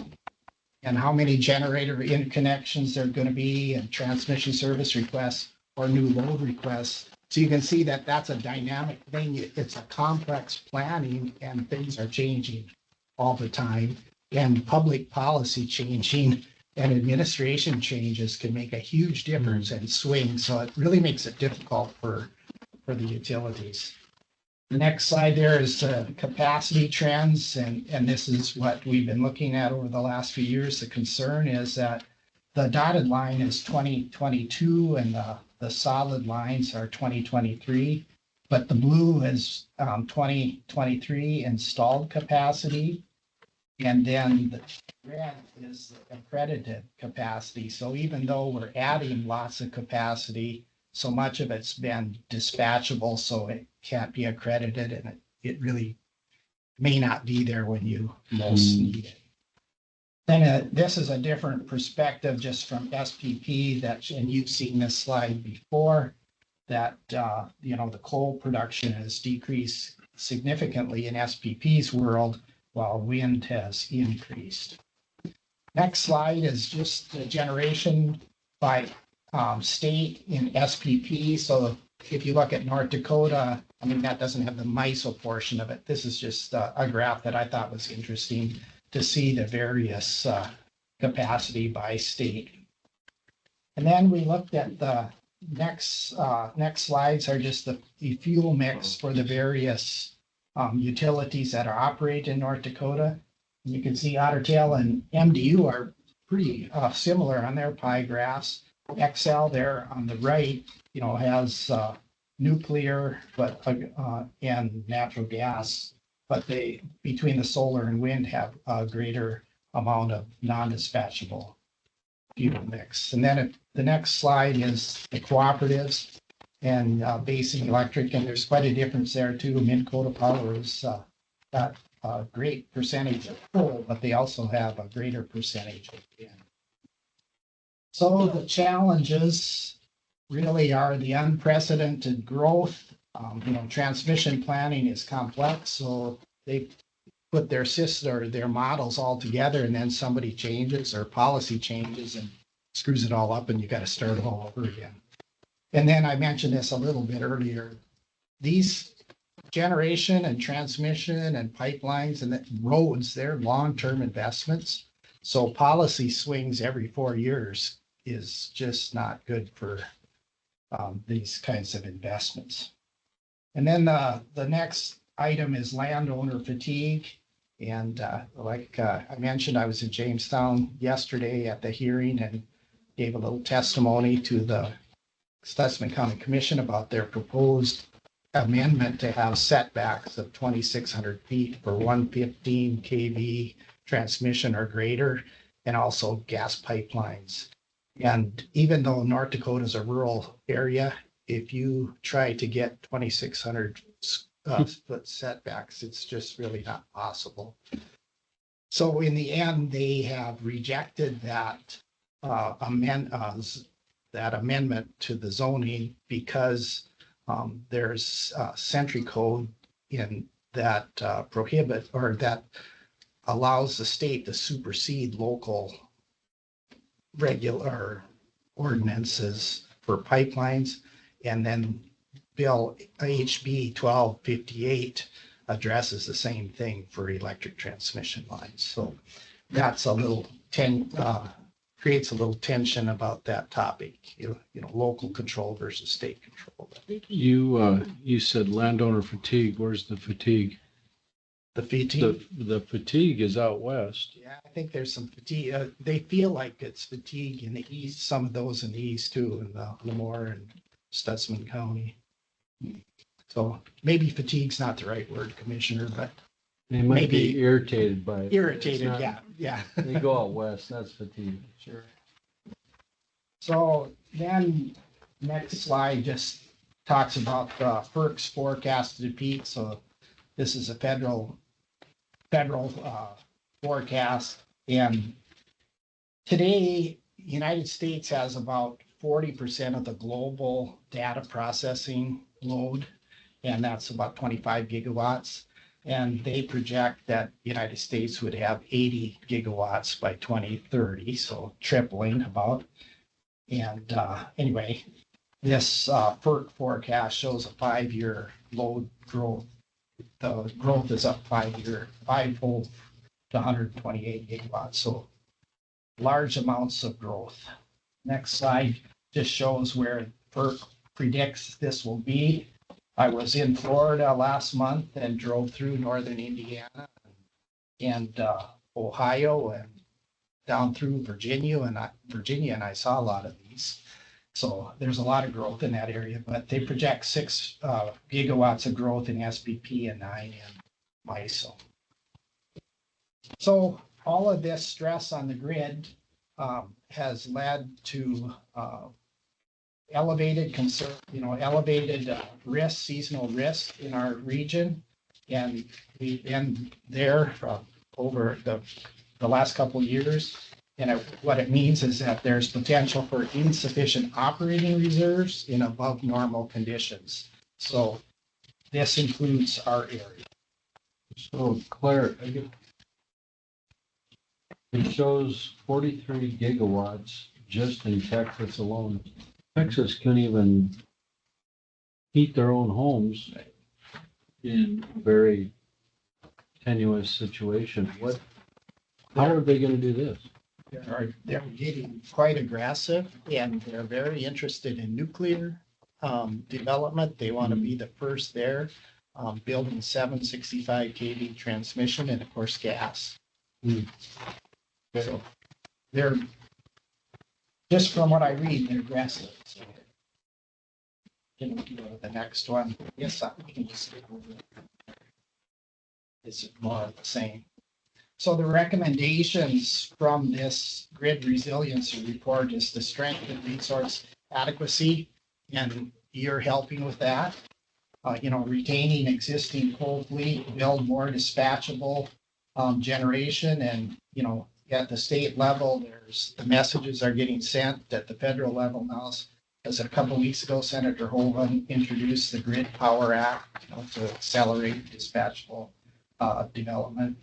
and how many generator interconnections there are going to be, and transmission service requests or new load requests. So you can see that that's a dynamic thing. It's a complex planning, and things are changing all the time. And public policy changing and administration changes can make a huge difference and swing. So it really makes it difficult for the utilities. The next slide there is capacity trends. And this is what we've been looking at over the last few years. The concern is that the dotted line is 2022 and the solid lines are 2023. But the blue is 2023 installed capacity. And then the red is the accredited capacity. So even though we're adding lots of capacity, so much of it's been dispatchable, so it can't be accredited, and it really may not be there when you most need it. Then this is a different perspective just from SPP, and you've seen this slide before, that the coal production has decreased significantly in SPP's world, while wind has increased. Next slide is just the generation by state in SPP. So if you look at North Dakota, that doesn't have the MISO portion of it. This is just a graph that I thought was interesting to see the various capacity by state. And then we looked at the next slides are just the fuel mix for the various utilities that are operated in North Dakota. You can see Otter Tail and MDU are pretty similar on their pie graphs. XL there on the right, has nuclear and natural gas but they, between the solar and wind, have a greater amount of non-dispatchable fuel mix. And then the next slide is the cooperatives and Basin Electric, and there's quite a difference there too. Minn Kota Power is got a great percentage of coal, but they also have a greater percentage of wind. So the challenges really are the unprecedented growth. Transmission planning is complex, so they put their system or their models all together, and then somebody changes or policy changes and screws it all up, and you got to start all over again. And then I mentioned this a little bit earlier. These generation and transmission and pipelines and roads, they're long-term investments. So policy swings every 4 years is just not good for these kinds of investments. And then the next item is landowner fatigue. And like I mentioned, I was in Jamestown yesterday at the hearing and gave a little testimony to the Stutsman County Commission about their proposed amendment to have setbacks of 2,600 feet for 115 kV transmission or greater, and also gas pipelines. And even though North Dakota is a rural area, if you try to get 2,600 foot setbacks, it's just really not possible. So in the end, they have rejected that amendment to the zoning because there's a Century Code in that prohibit or that allows the state to supersede local regular ordinances for pipelines. And then Bill HB 1258 addresses the same thing for electric transmission lines. So that's a little creates a little tension about that topic, local control versus state control. You said landowner fatigue. Where's the fatigue? The fatigue. The fatigue is out west. Yeah, I think there's some fatigue. They feel like it's fatigue in the east, some of those in the east too, in the Lemoore and Stutsman County. So maybe fatigue's not the right word, Commissioner, but They might be irritated by it. irritated, It's not- yeah. They go out west, that's fatigue. Sure. So then next slide just talks about FERC's forecasted peak. So this is a federal forecast. And today, United States has about 40% of the global data processing load, and that's about 25 gigawatts. And they project that the United States would have 80 gigawatts by 2030, so tripling about. And anyway, this FERC forecast shows a 5-year load growth. The growth is up fivefold to 128 gigawatts, so large amounts of growth. Next slide just shows where FERC predicts this will be. I was in Florida last month and drove through northern Indiana and Ohio and down through Virginia, and I saw a lot of these. So there's a lot of growth in that area, but they project 6 gigawatts of growth in SPP and 9 in MISO. So all of this stress on the grid has led to elevated concern, elevated risk, seasonal risk in our region. And we've been there over the last couple of years. And what it means is that there's potential for insufficient operating reserves in above normal conditions. So this includes our area. So Claire, it shows 43 gigawatts just in Texas alone. Texas couldn't even heat their own homes in a very tenuous situation. How are they going to do this? They're getting quite aggressive, and they're very interested in nuclear development. They want to be the first there, building 765 kV transmission and of course gas. So they're, just from what I read, they're aggressive. So can we go to the next one? Yes, we can just skip over it. is more of the same. So the recommendations from this grid resiliency report is to strengthen resource adequacy, and you're helping with that. Retaining existing coal fleet, build more dispatchable generation, and at the state level, the messages are getting sent at the federal level now. As a couple of weeks ago, Senator Hovan introduced the Grid Power Act, to accelerate dispatchable development.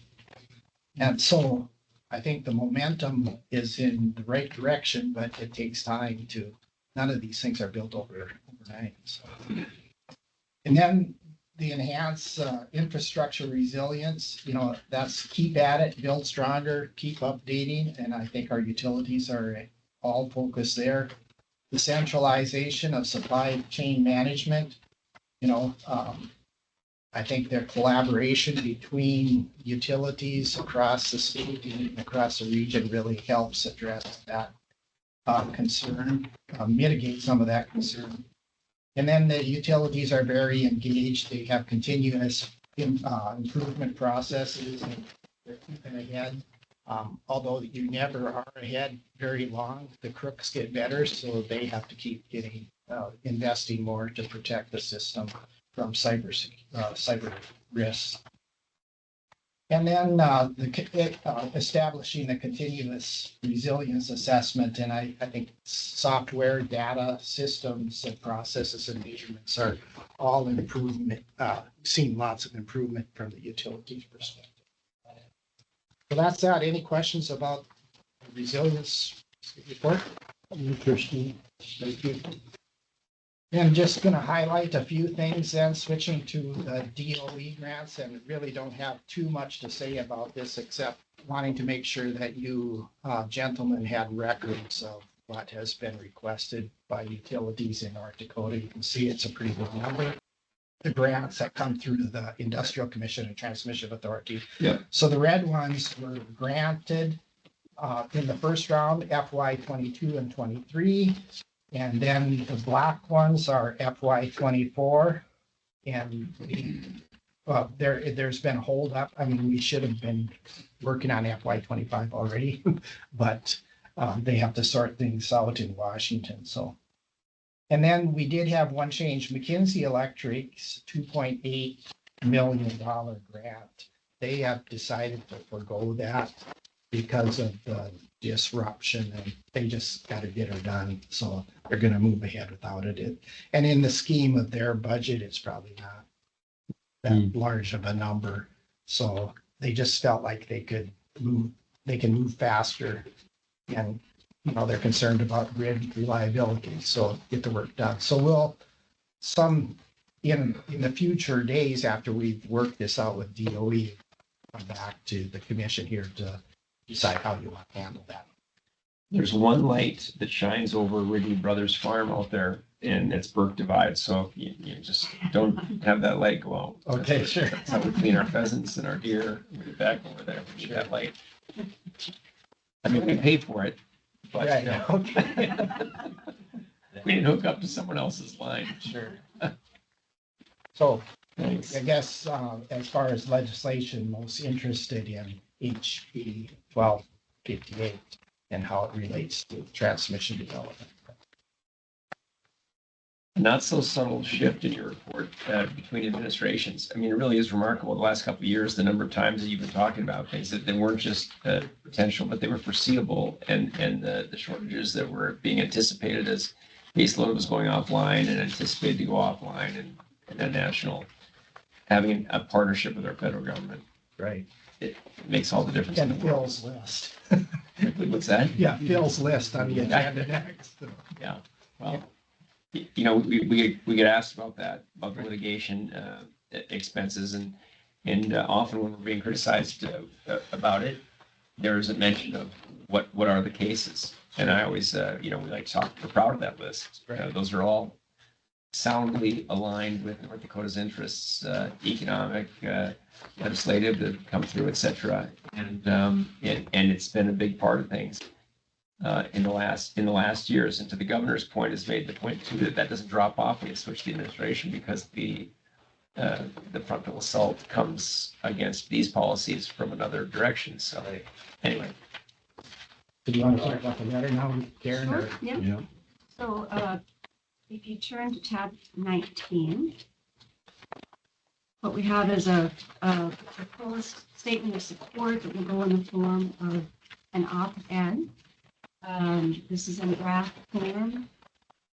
And so I think the momentum is in the right direction, but it takes time none of these things are built overnight. So. And then the enhanced infrastructure resilience, that's keep at it, build stronger, keep updating. And I think our utilities are all focused there. The centralization of supply chain management, I think their collaboration between utilities across the state and across the region really helps address that concern, mitigate some of that concern. And then the utilities are very engaged. They have continuous improvement processes, and they're keeping ahead. Although you never are ahead very long, the crooks get better, so they have to keep investing more to protect the system from cyber risks. And then establishing the continuous resilience assessment. And I think software, data, systems, and processes and measurements are all improvement, seen lots of improvement from the utilities perspective. So that's that. Any questions about the resilience report? Interesting. Thank you. I'm just going to highlight a few things then, switching to the DOE grants, and really don't have too much to say about this except wanting to make sure that you gentlemen had records of what has been requested by utilities in North Dakota. You can see it's a pretty good number. The grants that come through the Industrial Commission and Transmission Authority. Yeah. So the red ones were granted in the first round, FY22 and 23. And then the black ones are FY24. And there's been a hold up. I mean, we should have been working on FY25 already, but they have to sort things out in Washington. So, and then we did have one change. McKinsey Electric's $2.8 million grant. They have decided to forgo that because of the disruption, and they just got to get her done. So they're going to move ahead without it. And in the scheme of their budget, it's probably not that large of a number. So they just felt like they can move faster, and they're concerned about grid reliability. So get the work done. So in the future days after we've worked this out with DOE, come back to the commission here to decide how you want to handle that. There's one light that shines over Ridley Brothers Farm out there, and it's Burke Divide. So you just don't have that light go out. Okay, sure. That's how we clean our pheasants and our deer. We get back over there. We need that light. I mean, we pay for it, but Right, okay. we didn't hook up to someone else's line. Sure. So Thanks. I guess as far as legislation, most interested in HB 1258 and how it relates to transmission development. Not so subtle shift in your report between administrations. I mean, it really is remarkable the last couple of years, the number of times that you've been talking about things that they weren't just potential, but they were foreseeable, and the shortages that were being anticipated as baseload was going offline and anticipated to go offline, and then national having a partnership with our federal government. Right. It makes all the difference. And in the world. Phil's list. What's that? Yeah, Phil's list on the agenda next. Yeah, well, we get asked about that, about the litigation expenses, and often when we're being criticized about it, there is a mention of what are the cases, and I always we like to talk. We're proud of that list. Those are all soundly aligned with North Dakota's interests, economic, legislative that come through, et cetera. And it's been a big part of things in the last years. And to the governor's point, has made the point too that doesn't drop off when you switch the administration, because the the frontal assault comes against these policies from another direction. So anyway. Do you want to talk about the letter now, Karen? Sure, or- yeah. Yeah. So if you turn to tab 19, what we have is a proposed statement of support that will go in the form of an op-ed. This is in draft form,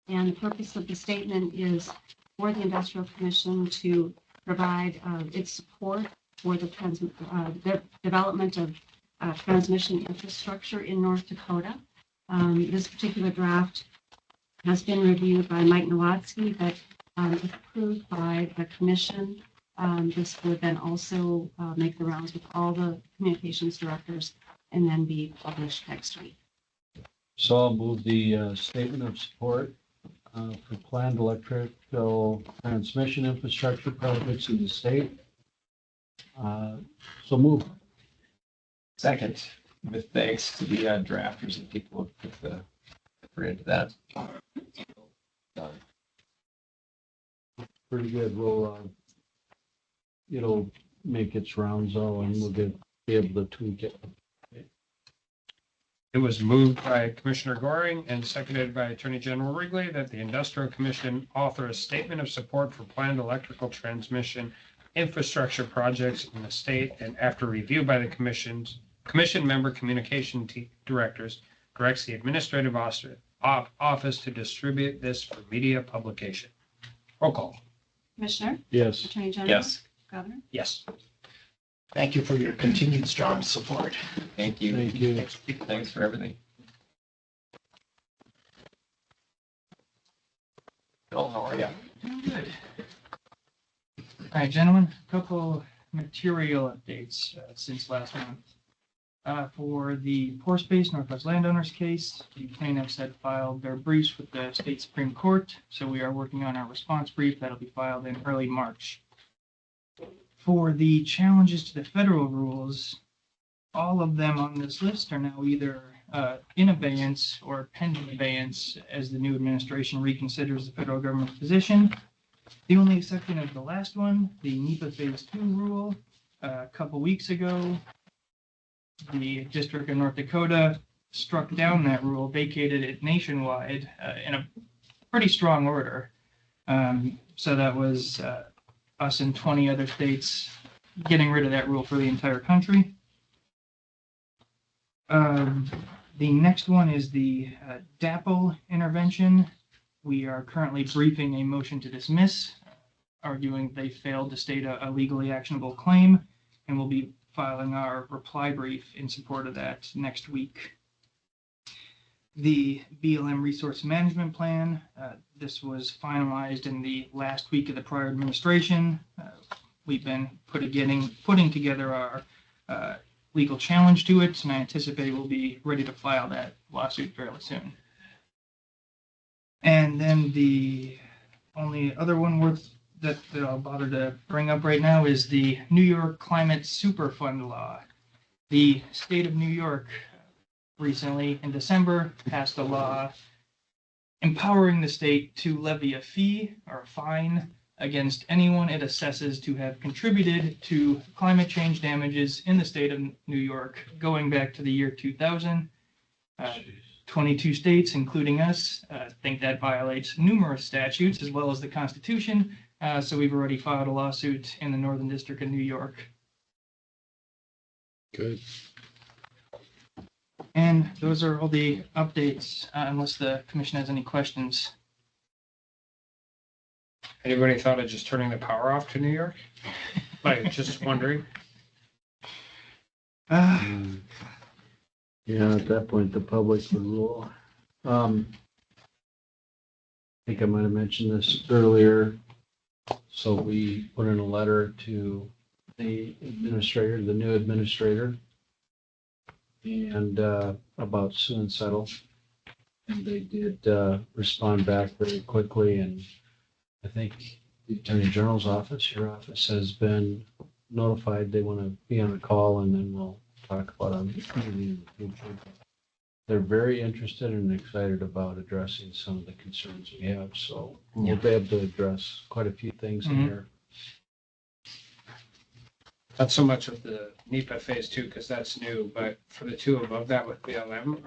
and the purpose of the statement is for the Industrial Commission to provide its support for the development of transmission infrastructure in North Dakota. This particular draft has been reviewed by Mike Nowatzki, but if approved by the commission, this would then also make the rounds with all the communications directors and then be published next week. So I'll move the statement of support for planned electrical transmission infrastructure projects in the state. So move. Second, with thanks to the drafters and people who put the effort into that. Done. Pretty good. We'll, it'll make its rounds all and we'll be able to tweak it. It was moved by Commissioner Goring and seconded by Attorney General Wrigley that the Industrial Commission author a statement of support for planned electrical transmission infrastructure projects in the state, and after review by the commission member communication directors, directs the administrative office to distribute this for media publication. Roll call. Commissioner? Yes. Attorney General? Yes. Governor? Yes. Thank you for your continued strong support. Thank you. Thank you. Thanks for everything. Bill, how are you? Good. All right, gentlemen, a couple material updates since last month. For the Pore Space Northwest Landowners case, the plaintiffs had filed their briefs with the state Supreme Court, so we are working on our response brief that'll be filed in early March. For the challenges to the federal rules, all of them on this list are now either in abeyance or pending abeyance as the new administration reconsiders the federal government's position. The only exception is the last one, the NEPA Phase 2 rule. A couple weeks ago, the District of North Dakota struck down that rule, vacated it nationwide in a pretty strong order. So that was us and 20 other states getting rid of that rule for the entire country. The next one is the DAPL intervention. We are currently briefing a motion to dismiss, arguing they failed to state a legally actionable claim, and we'll be filing our reply brief in support of that next week. The BLM Resource Management Plan, this was finalized in the last week of the prior administration. We've been putting together our legal challenge to it, and I anticipate we'll be ready to file that lawsuit fairly soon. And then the only other one that I'll bother to bring up right now is the New York Climate Superfund law. The state of New York recently in December passed a law empowering the state to levy a fee or a fine against anyone it assesses to have contributed to climate change damages in the state of New York going back to the year 2000. 22 states, including us, think that violates numerous statutes as well as the Constitution. So we've already filed a lawsuit in the Northern District of New York. Good. And those are all the updates, unless the commission has any questions. Anybody thought of just turning the power off to New York? Like, just wondering. Yeah, at that point, the public would rule. I think I might have mentioned this earlier. So we put in a letter to the administrator, the new administrator, and about sue and settle. And they did respond back very quickly. And I think the Attorney General's office, your office, has been notified they want to be on a call, and then we'll talk about it in the future. They're very interested and excited about addressing some of the concerns we have. So we'll be able to address quite a few things in there. Not so much with the NEPA phase 2, because that's new, but for the two above that with BLM,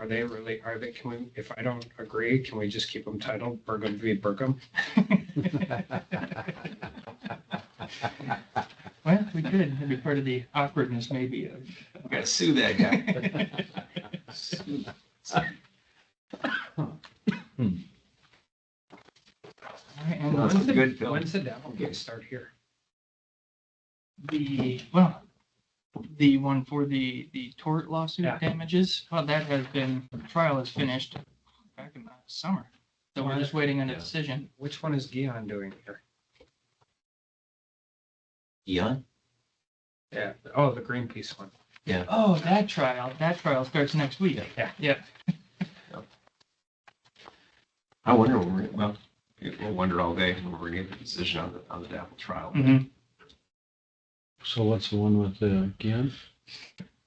can we, if I don't agree, can we just keep them titled Burgum v. Burgum? Well, we could. That'd be part of the awkwardness, maybe. We gotta sue that guy. All right, and That's a good film. When's the devil gonna start here? the one for the tort lawsuit Yeah. damages, well, that has been, trial is finished back in the summer. So we're just waiting on a Yeah. decision. Which one is Gion doing here? Eon? Yeah, oh, the Greenpeace one. Oh, that trial starts next week. Yeah. Yeah. I wonder when we'll wonder all day when we're gonna get the decision on the DAPL trial. Mhm. So what's the one with the Gion?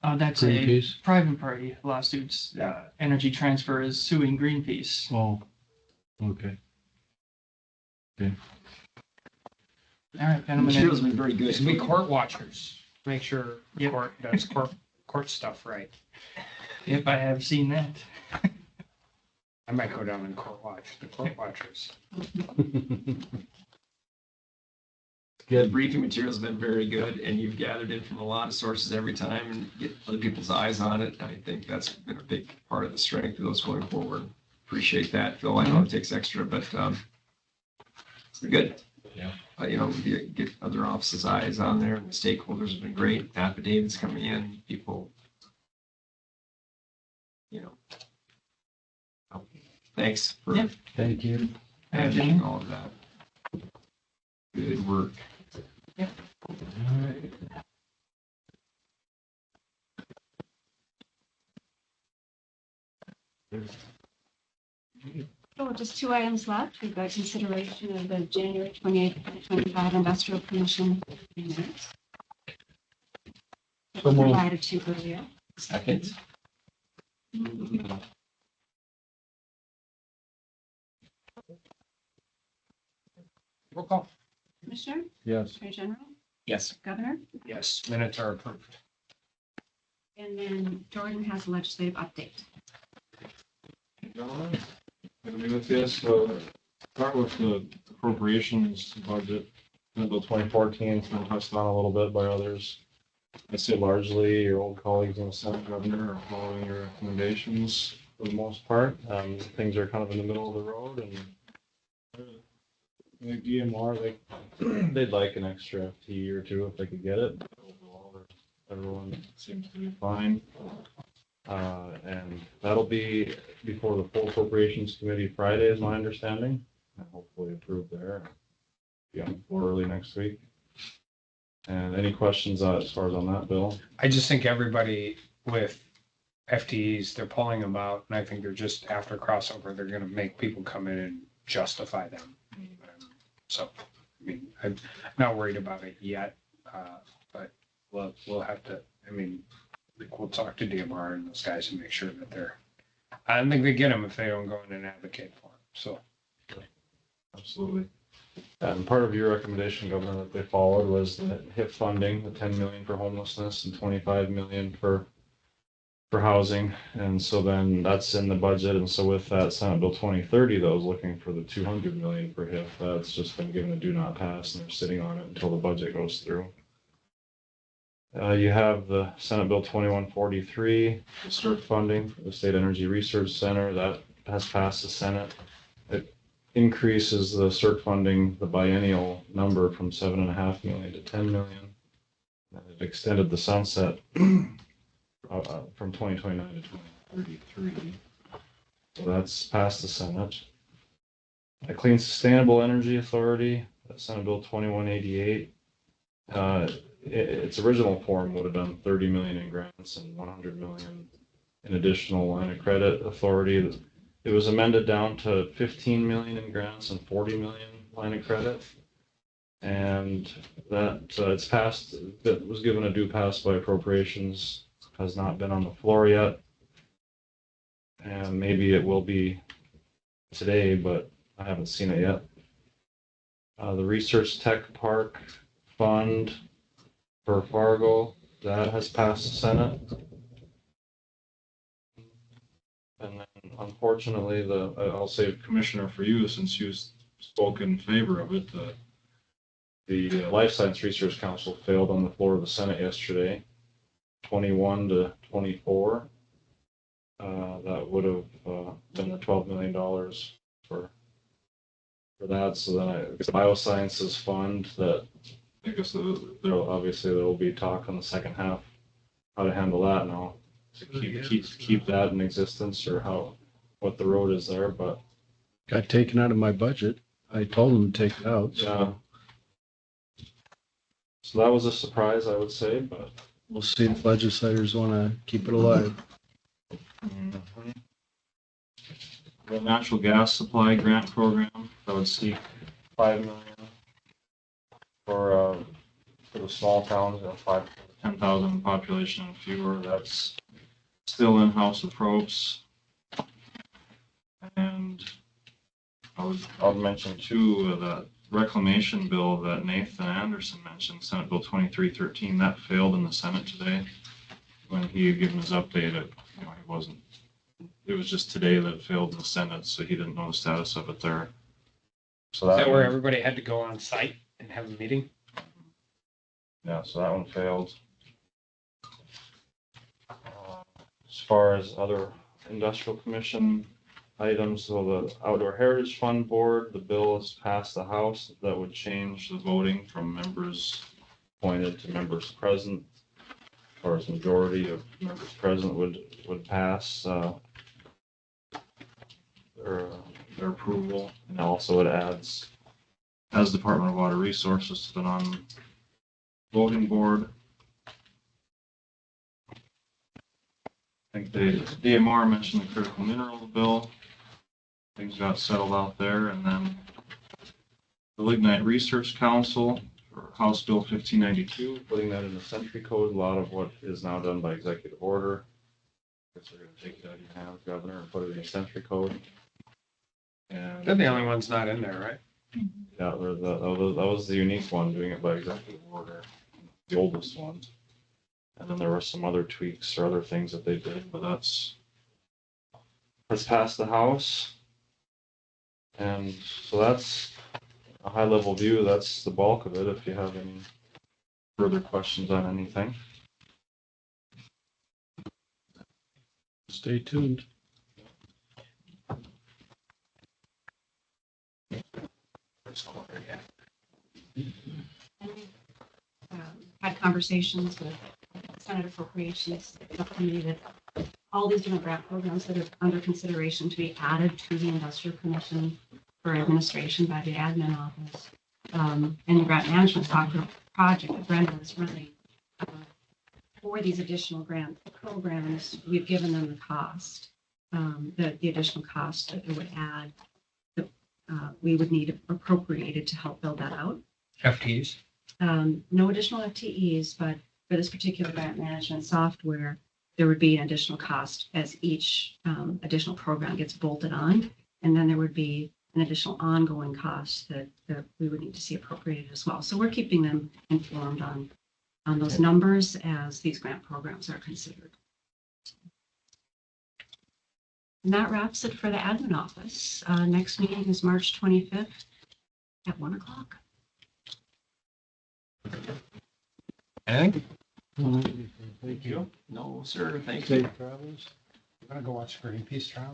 That's a Greenpeace? private party lawsuits. Energy Transfer is suing Greenpeace. Oh, okay. All right, gentlemen. Material's been very good. Just be court watchers. Make sure the Yep. court does court stuff right. If I have seen that. I might go down and court watch the court watchers. The briefing material's been very good, and you've gathered in from a lot of sources every time and get other people's eyes on it. I think that's been a big part of the strength of those going forward. Appreciate that, Phil. I know it takes extra, but it's been good. Yeah. Get other offices' eyes on there, and the stakeholders have been great. Affidavits coming in, people, thanks for Yeah. Thank you. managing all of that. Good work. All right. Oh, just two items left. We've got consideration of the January 28th, 2025 industrial commission minutes. So moved. Provided to you earlier. Second. Roll call. Commissioner, Yes. Attorney General, Yes. Governor, Yes, minutes are approved. and then Jordan has a legislative update. Gentlemen, gonna be with you, so start with the appropriations budget, Bill 2014, it's been touched on a little bit by others. I'd say largely your old colleagues in the Senate, Governor, are following your recommendations for the most part. Things are kind of in the middle of the road, and the DMR, they'd like an extra FTE or two if they could get it. Overall, everyone seems to be fine. And that'll be before the full appropriations committee Friday, is my understanding, and hopefully approved there. Be on the floor early next week. And any questions as far as on that bill? I just think everybody with FTEs, they're pulling them out, and I think they're just after crossover, they're gonna make people come in and justify them. So, I mean, I'm not worried about it yet, but we'll have to, we'll talk to DMR and those guys and make sure that I don't think they get them if they don't go in and advocate for them, so. Absolutely. And part of your recommendation, Governor, that they followed was the HIP funding, the 10 million for homelessness and 25 million for housing. And so then that's in the budget. And so with that Senate Bill 2030, that was looking for the 200 million for HIP, that's just been given a do not pass, and they're sitting on it until the budget goes through. You have the Senate Bill 2143, the STRC funding for the State Energy Research Center, that has passed the Senate. It increases the STRC funding, the biennial number, from 7.5 million to 10 million. And it extended the sunset from 2029 to 2033. So that's passed the Senate. A Clean Sustainable Energy Authority, Senate Bill 2188. Its original form would have done 30 million in grants and 100 million in additional line of credit authority. It was amended down to 15 million in grants and 40 million line of credit. And that it's passed, that was given a due pass by appropriations, has not been on the floor yet. And maybe it will be today, but I haven't seen it yet. The Research Tech Park Fund, for Fargo, that has passed the Senate. And then unfortunately, I'll say Commissioner for you, since you spoke in favor of it, the Life Science Research Council failed on the floor of the Senate yesterday, 21-24. That would have been the $12 million for that. So then the Biosciences Fund, that I guess there will be talk on the second half how to handle that now, to keep that in existence, or what the road is there. But got taken out of my budget. I told them to take it out. yeah. So that was a surprise, I would say, but we'll see if legislators want to keep it alive. The natural gas supply grant program, that would seek $5 million for the small towns, 10,000 population and fewer. That's still in House of Probes. And I'll mention too, that reclamation bill that Nathan Anderson mentioned, Senate Bill 2313, that failed in the Senate today. When he had given his update, it was just today that it failed in the Senate, so he didn't know the status of it there. So Is that where everybody had to go on site and have a meeting? Yeah, so that one failed. As far as other industrial commission items, so the Outdoor Heritage Fund Board, the bill has passed the House that would change the voting from members appointed to members present. As far as majority of members present would pass their approval, and also it adds Department of Water Resources to the non-voting board. I think the DMR mentioned the critical minerals bill. Things got settled out there, and then the Lignite Research Council for House Bill 1592, putting that in the Century Code. A lot of what is now done by executive order. I guess we're going to take it out of your hands, Governor, and put it in the Century Code. And They're the only ones not in there, right? yeah, that was the unique one, doing it by executive order, the oldest one. And then there were some other tweaks or other things that they did, but that's passed the House. And so that's a high level view. That's the bulk of it. If you have any further questions on anything, Stay tuned. Had conversations with Senate Appropriations Subcommittee that all these different grant programs that are under consideration to be added to the Industrial Commission for administration by the admin office, and the grant management software project that Brenda is running for these additional grant programs. We've given them the cost, the additional cost that it would add. We would need appropriated to help build that out. FTEs? No additional FTEs, but for this particular grant management software, there would be an additional cost as each additional program gets bolted on. And then there would be an additional ongoing cost that we would need to see appropriated as well. So we're keeping them informed on those numbers as these grant programs are considered. And that wraps it for the admin office. Next meeting is March 25th at 1 o'clock. Anything? Thank you. No, sir, thank Safe you. travels. We're gonna go watch Greenpeace trial.